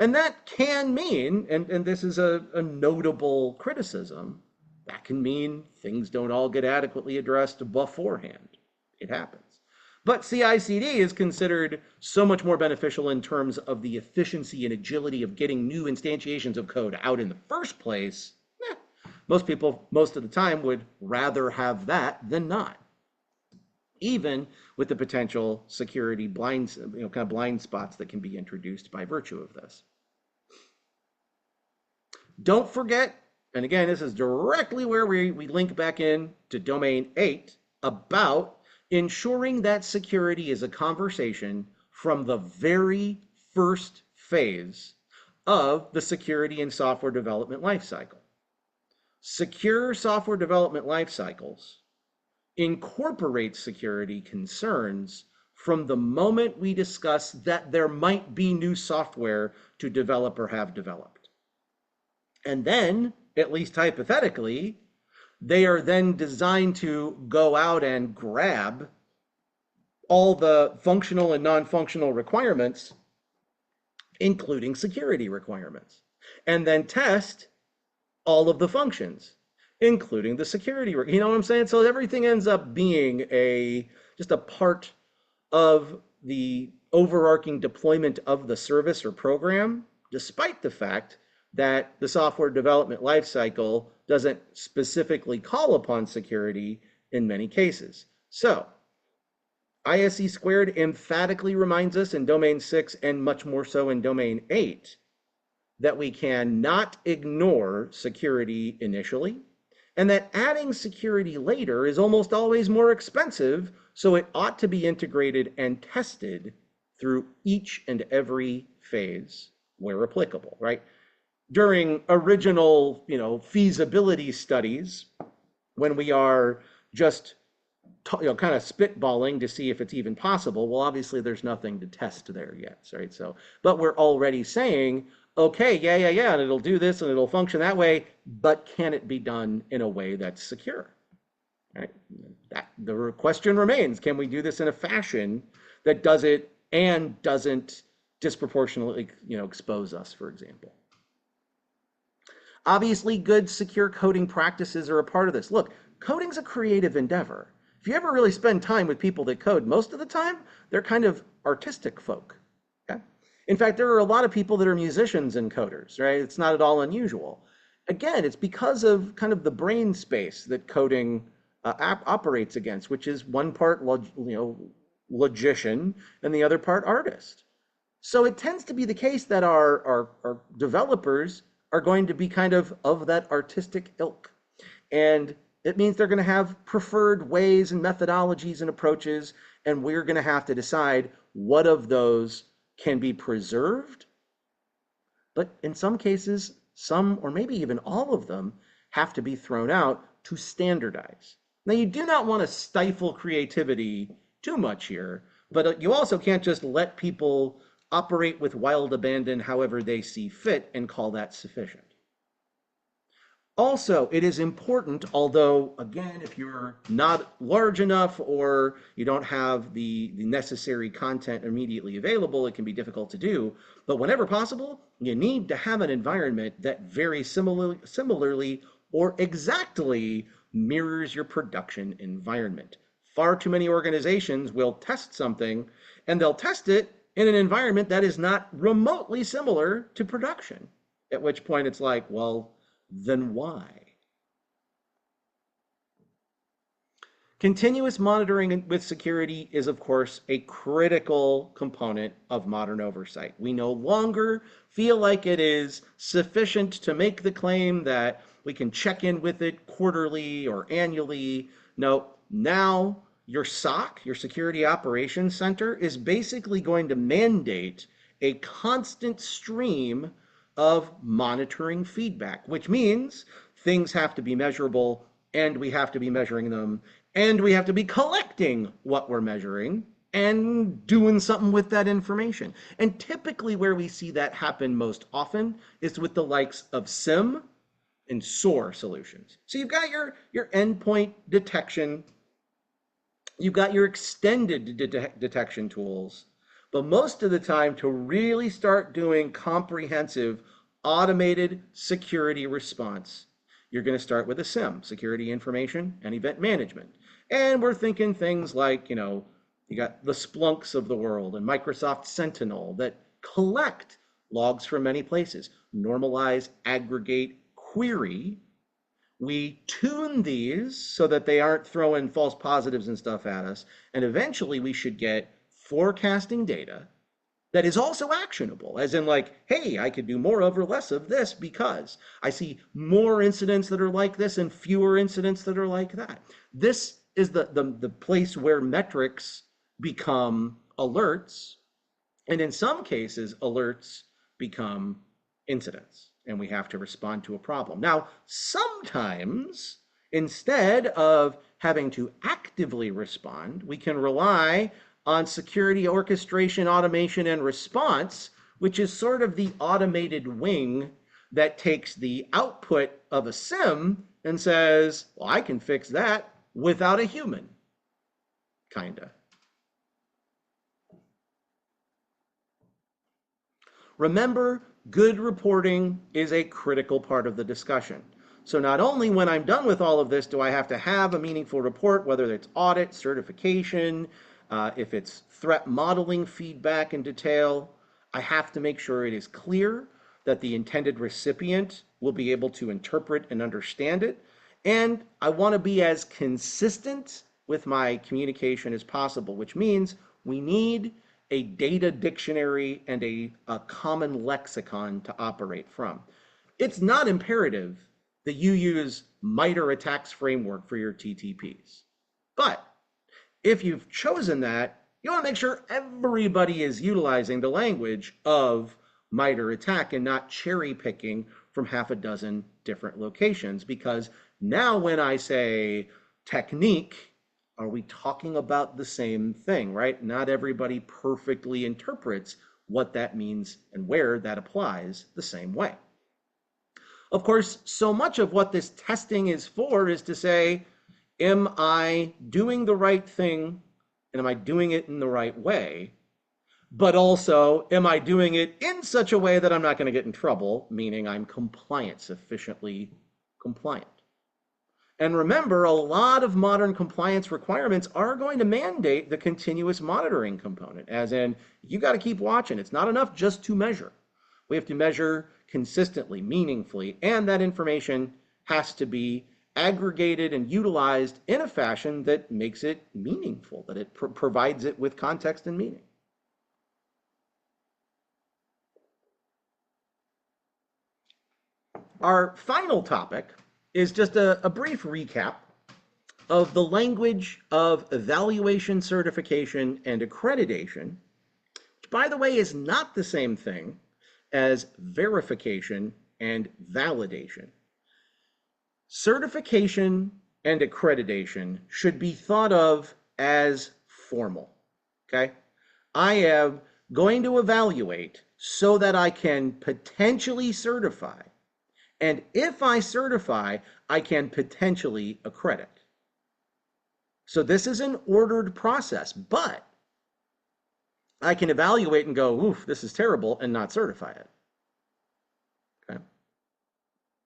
And that can mean, and this is a notable criticism, that can mean things don't all get adequately addressed beforehand. It happens. But CI/CD is considered so much more beneficial in terms of the efficiency and agility of getting new instantiations of code out in the first place. Most people, most of the time, would rather have that than not, even with the potential security blind, kind of blind spots that can be introduced by virtue of this. Don't forget, and again, this is directly where we link back in to domain 8 about ensuring that security is a conversation from the very first phase of the security and software development lifecycle. Secure software development life cycles incorporates security concerns from the moment we discuss that there might be new software to develop or have developed. And then, at least hypothetically, they are then designed to go out and grab all the functional and non-functional requirements, including security requirements, and then test all of the functions, including the security. You know what I'm saying? So everything ends up being just a part of the overarching deployment of the service or program, despite the fact that the software development lifecycle doesn't specifically call upon security in many cases. So ISC squared emphatically reminds us in domain 6 and much more so in domain 8 that we cannot ignore security initially, and that adding security later is almost always more expensive, so it ought to be integrated and tested through each and every phase where applicable, right? During original, feasibility studies, when we are just kind of spitballing to see if it's even possible. Well, obviously there's nothing to test there yet, right? So, but we're already saying, okay, yeah, and it'll do this and it'll function that way, but can it be done in a way that's secure? Right? The question remains, can we do this in a fashion that does it and doesn't disproportionately, expose us, for example? Obviously, good secure coding practices are a part of this. Look, coding's a creative endeavor. If you ever really spend time with people that code, most of the time, they're kind of artistic folk. Okay? In fact, there are a lot of people that are musicians and coders, right? It's not at all unusual. Again, it's because of kind of the brain space that coding operates against, which is one part logician and the other part artist. So it tends to be the case that our developers are going to be kind of that artistic ilk. And it means they're going to have preferred ways and methodologies and approaches, and we're going to have to decide what of those can be preserved. But in some cases, some or maybe even all of them have to be thrown out to standardize. Now, you do not want to stifle creativity too much here, but you also can't just let people operate with wild abandon however they see fit and call that sufficient. Also, it is important, although, again, if you're not large enough or you don't have the necessary content immediately available, it can be difficult to do. But whenever possible, you need to have an environment that very similarly or exactly mirrors your production environment. Far too many organizations will test something, and they'll test it in an environment that is not remotely similar to production, at which point it's like, well, then why? Continuous monitoring with security is, of course, a critical component of modern oversight. We no longer feel like it is sufficient to make the claim that we can check in with it quarterly or annually. No, now your SOC, your Security Operations Center, is basically going to mandate a constant stream of monitoring feedback, which means things have to be measurable, and we have to be measuring them, and we have to be collecting what we're measuring and doing something with that information. And typically where we see that happen most often is with the likes of SIEM and SOAR solutions. So you've got your endpoint detection, you've got your extended detection tools, but most of the time, to really start doing comprehensive automated security response, you're going to start with a SIEM, Security Information and Event Management. And we're thinking things like, you got the Splunks of the world and Microsoft Sentinel that collect logs from many places, normalize, aggregate, query. We tune these so that they aren't throwing false positives and stuff at us. And eventually we should get forecasting data that is also actionable, as in like, hey, I could do more of or less of this because I see more incidents that are like this and fewer incidents that are like that. This is the place where metrics become alerts, and in some cases, alerts become incidents, and we have to respond to a problem. Now, sometimes, instead of having to actively respond, we can rely on security orchestration, automation, and response, which is sort of the automated wing that takes the output of a SIM and says, well, I can fix that without a human, kinda. Remember, good reporting is a critical part of the discussion. So not only when I'm done with all of this do I have to have a meaningful report, whether it's audit, certification, if it's threat modeling feedback in detail, I have to make sure it is clear that the intended recipient will be able to interpret and understand it. And I want to be as consistent with my communication as possible, which means we need a data dictionary and a common lexicon to operate from. It's not imperative that you use MITRE ATT&CK's framework for your TTPs. But if you've chosen that, you want to make sure everybody is utilizing the language of MITRE ATT&CK and not cherry picking from half a dozen different locations, because now when I say technique, are we talking about the same thing, right? Not everybody perfectly interprets what that means and where that applies the same way. Of course, so much of what this testing is for is to say, am I doing the right thing and am I doing it in the right way? But also, am I doing it in such a way that I'm not going to get in trouble, meaning I'm compliant, sufficiently compliant? And remember, a lot of modern compliance requirements are going to mandate the continuous monitoring component, as in, you got to keep watching. It's not enough just to measure. We have to measure consistently, meaningfully, and that information has to be aggregated and utilized in a fashion that makes it meaningful, that it provides it with context and meaning. Our final topic is just a brief recap of the language of evaluation, certification, and accreditation, which, by the way, is not the same thing as verification and validation. Certification and accreditation should be thought of as formal, okay? I am going to evaluate so that I can potentially certify. And if I certify, I can potentially accredit. So this is an ordered process, but I can evaluate and go, oof, this is terrible, and not certify it. Okay.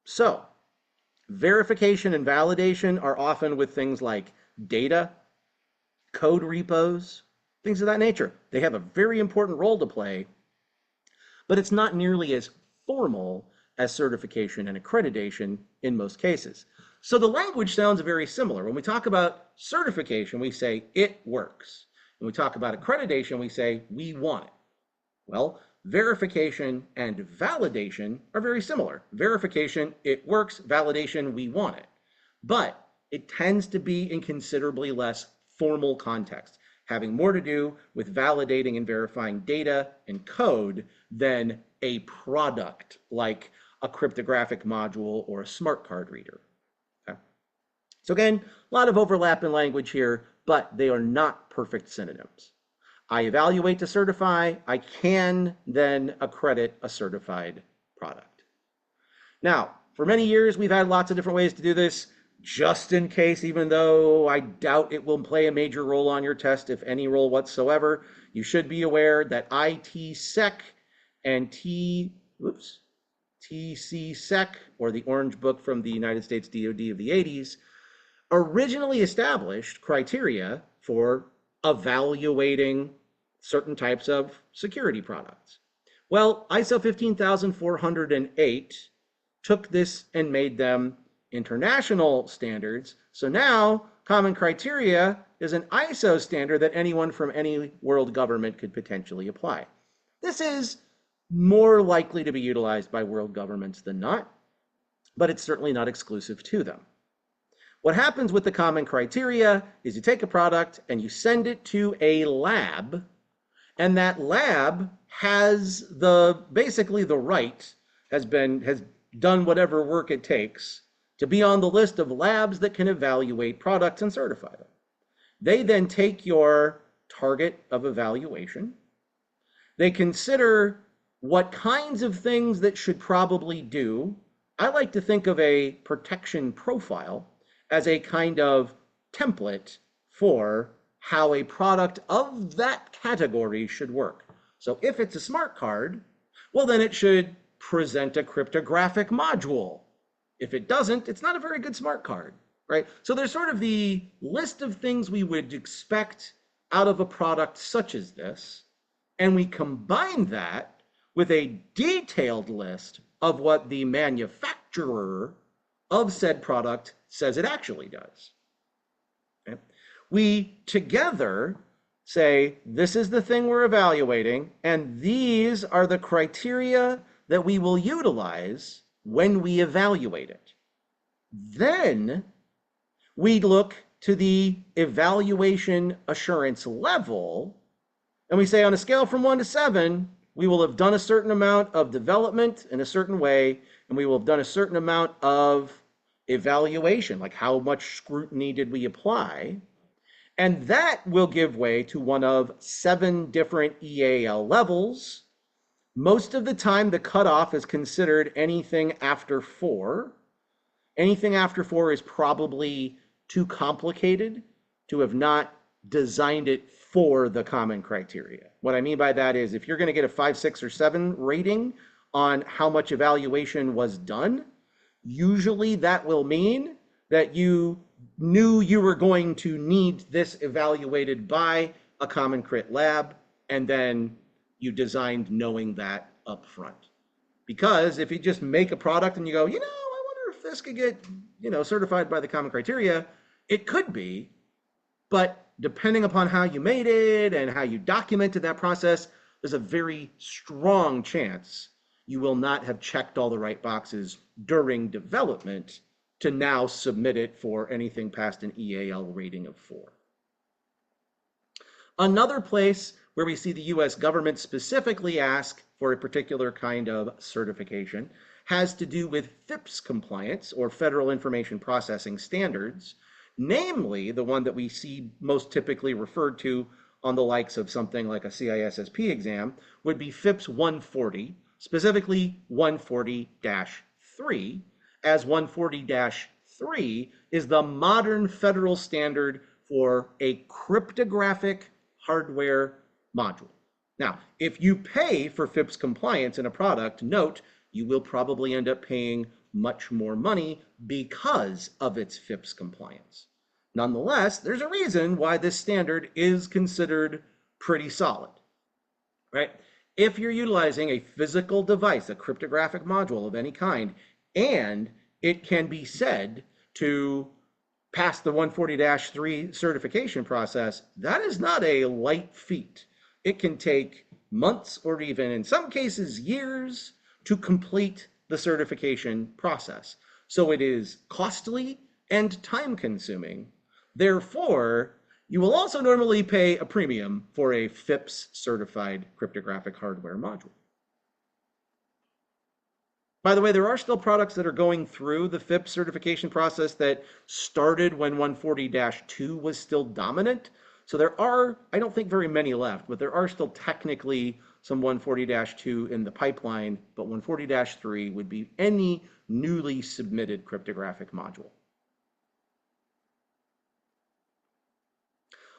So verification and validation are often with things like data, code repos, things of that nature. They have a very important role to play, but it's not nearly as formal as certification and accreditation in most cases. So the language sounds very similar. When we talk about certification, we say it works. When we talk about accreditation, we say we want it. Well, verification and validation are very similar. Verification, it works. Validation, we want it. But it tends to be in considerably less formal context, having more to do with validating and verifying data and code than a product like a cryptographic module or a smart card reader. Okay. So again, a lot of overlap in language here, but they are not perfect synonyms. I evaluate to certify, I can then accredit a certified product. Now, for many years, we've had lots of different ways to do this, just in case, even though I doubt it will play a major role on your test, if any role whatsoever. You should be aware that ITSEC and TCSEC, or the Orange Book from the United States DoD of the 80s, originally established criteria for evaluating certain types of security products. Well, ISO 15408 took this and made them international standards. So now common criteria is an ISO standard that anyone from any world government could potentially apply. This is more likely to be utilized by world governments than not, but it's certainly not exclusive to them. What happens with the common criteria is you take a product and you send it to a lab, and that lab has basically the right, has done whatever work it takes to be on the list of labs that can evaluate products and certify them. They then take your target of evaluation. They consider what kinds of things that should probably do. I like to think of a protection profile as a kind of template for how a product of that category should work. So if it's a smart card, well, then it should present a cryptographic module. If it doesn't, it's not a very good smart card, right? So there's sort of the list of things we would expect out of a product such as this, and we combine that with a detailed list of what the manufacturer of said product says it actually does. Okay? We together say, this is the thing we're evaluating, and these are the criteria that we will utilize when we evaluate it. Then we look to the evaluation assurance level, and we say on a scale from 1 to 7, we will have done a certain amount of development in a certain way, and we will have done a certain amount of evaluation, like how much scrutiny did we apply. And that will give way to one of 7 different EAL levels. Most of the time, the cutoff is considered anything after 4. Anything after 4 is probably too complicated to have not designed it for the common criteria. What I mean by that is if you're going to get a 5, 6, or 7 rating on how much evaluation was done, usually that will mean that you knew you were going to need this evaluated by a common crit lab, and then you designed knowing that up front. Because if you just make a product and you go, I wonder if this could get, certified by the common criteria, it could be, but depending upon how you made it and how you documented that process, there's a very strong chance you will not have checked all the right boxes during development to now submit it for anything past an EAL rating of 4. Another place where we see the US government specifically ask for a particular kind of certification has to do with FIPS compliance, or Federal Information Processing Standards, namely the one that we see most typically referred to on the likes of something like a CISSP exam would be FIPS 140, specifically 140-3, as 140-3 is the modern federal standard for a cryptographic hardware module. Now, if you pay for FIPS compliance in a product, note, you will probably end up paying much more money because of its FIPS compliance. Nonetheless, there's a reason why this standard is considered pretty solid, right? If you're utilizing a physical device, a cryptographic module of any kind, and it can be said to pass the 140-3 certification process, that is not a light feat. It can take months or even in some cases years to complete the certification process. So it is costly and time consuming. Therefore, you will also normally pay a premium for a FIPS certified cryptographic hardware module. By the way, there are still products that are going through the FIPS certification process that started when 140-2 was still dominant. So there are, I don't think very many left, but there are still technically some 140-2 in the pipeline, but 140-3 would be any newly submitted cryptographic module.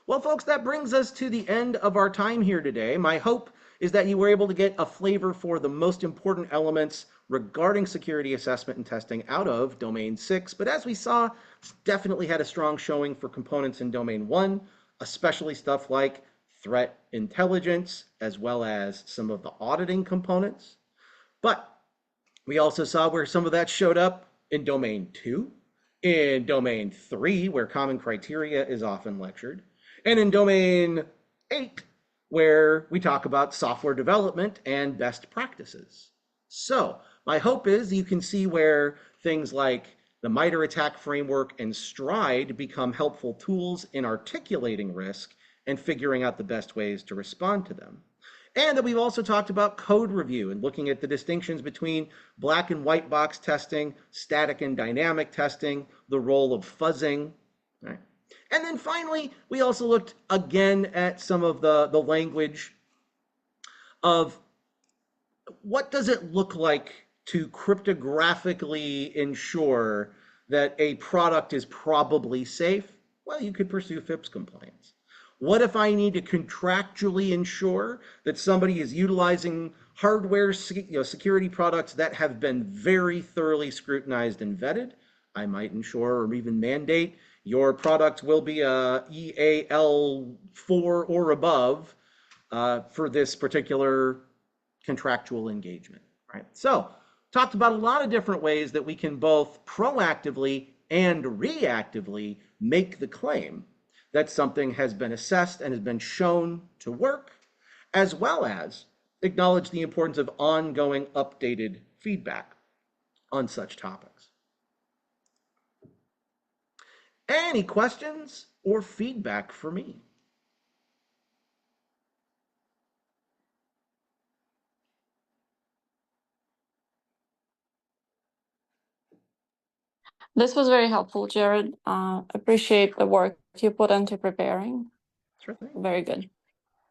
Well, folks, that brings us to the end of our time here today. My hope is that you were able to get a flavor for the most important elements regarding security assessment and testing out of Domain 6. But as we saw, it's definitely had a strong showing for components in Domain 1, especially stuff like threat intelligence, as well as some of the auditing components. But we also saw where some of that showed up in Domain 2, in Domain 3, where common criteria is often lectured, and in Domain 8, where we talk about software development and best practices. So my hope is you can see where things like the MITRE ATT&CK framework and STRIDE become helpful tools in articulating risk and figuring out the best ways to respond to them. And that we've also talked about code review and looking at the distinctions between black and white box testing, static and dynamic testing, the role of fuzzing. Right? And then finally, we also looked again at some of the language of what does it look like to cryptographically ensure that a product is probably safe? Well, you could pursue FIPS compliance. What if I need to contractually ensure that somebody is utilizing hardware security products that have been very thoroughly scrutinized and vetted? I might ensure or even mandate your product will be a EAL4 or above for this particular contractual engagement, right? So, talked about a lot of different ways that we can both proactively and reactively make the claim that something has been assessed and has been shown to work, as well as acknowledge the importance of ongoing updated feedback on such topics. Any questions or feedback for me? This was very helpful, Jared. Appreciate the work you put into preparing. Sure thing. Very good.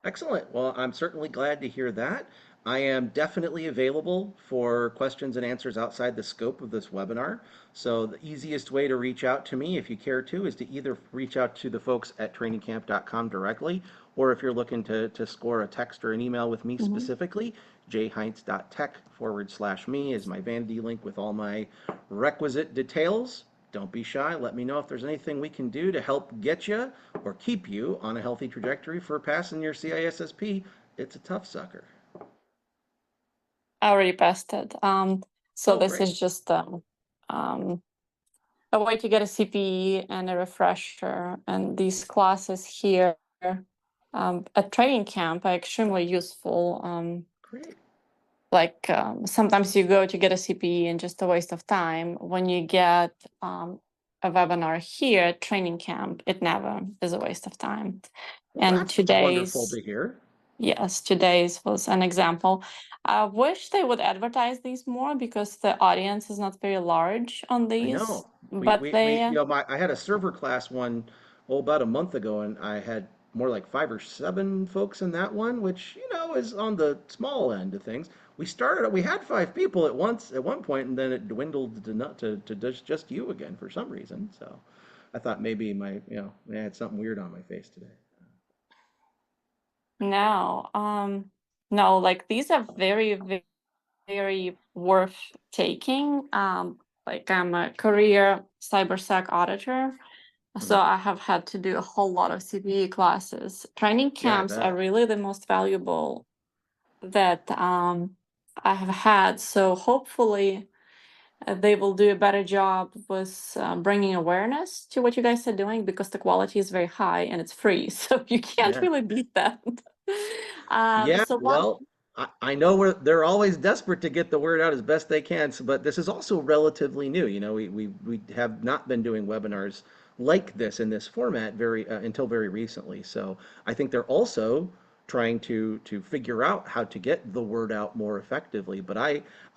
Excellent. Well, I'm certainly glad to hear that. I am definitely available for questions and answers outside the scope of this webinar. So the easiest way to reach out to me, if you care to, is to either reach out to the folks at trainingcamp.com directly, or if you're looking to score a text or an email with me specifically, jheinz.tech/me is my vanity link with all my requisite details. Don't be shy. Let me know if there's anything we can do to help get you or keep you on a healthy trajectory for passing your CISSP. It's a tough sucker. I already passed it. So this Great. is just a way to get a CPE and a refresher. And these classes here at training camp are extremely useful. Great. Like sometimes you go to get a CPE and just a waste of time. When you get a webinar here at training camp, it never is a waste of time. Well, And that's wonderful to hear. yes, today's was an example. I wish they would advertise these more because the audience is not very large on I these, know. but they, I had a server class one, about a month ago, and I had more like 5 or 7 folks in that one, which, is on the small end of things. We had 5 people at one point, and then it dwindled to just you again for some reason. So I thought maybe I had something weird on my face today. no, no, like these are very, very, very worth taking. Like I'm a career cybersec auditor. So I have had to do a whole lot of CPE classes. Training Yeah, I camps are bet. really the most valuable that I have had. So hopefully they will do a better job with bringing awareness to what you guys are doing because the quality is very high and it's free. So you can't Yeah. really beat that. Yeah, So one, well, I know they're always desperate to get the word out as best they can, but this is also relatively new. We have not been doing webinars like this in this format very until very recently. So I think they're also trying to figure out how to get the word out more effectively. But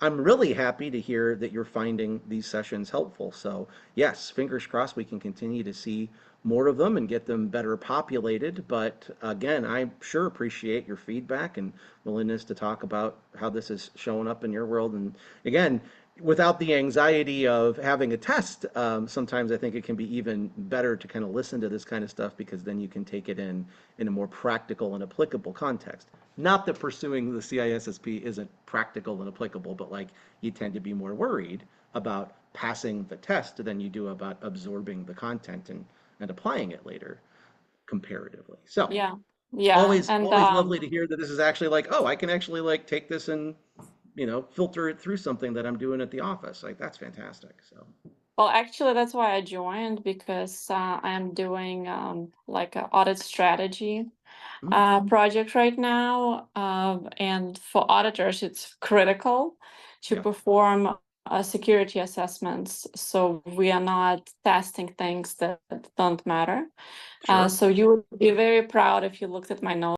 I'm really happy to hear that you're finding these sessions helpful. So yes, fingers crossed we can continue to see more of them and get them better populated. But again, I sure appreciate your feedback and willingness to talk about how this is showing up in your world. And again, without the anxiety of having a test, sometimes I think it can be even better to kind of listen to this kind of stuff because then you can take it in a more practical and applicable context. Not that pursuing the CISSP isn't practical and applicable, but like you tend to be more worried about passing the test than you do about absorbing the content and applying it later comparatively. So yeah, yeah, always and always lovely to hear that this is actually like, oh, I can actually like take this and filter it through something that I'm doing at the office. Like that's fantastic. So well, actually, that's why I joined because I am doing like an audit strategy project right now. And for auditors, it's critical to yeah, perform security assessments. So we are not testing things that don't matter. sure. So you would be very proud if you looked at my notes.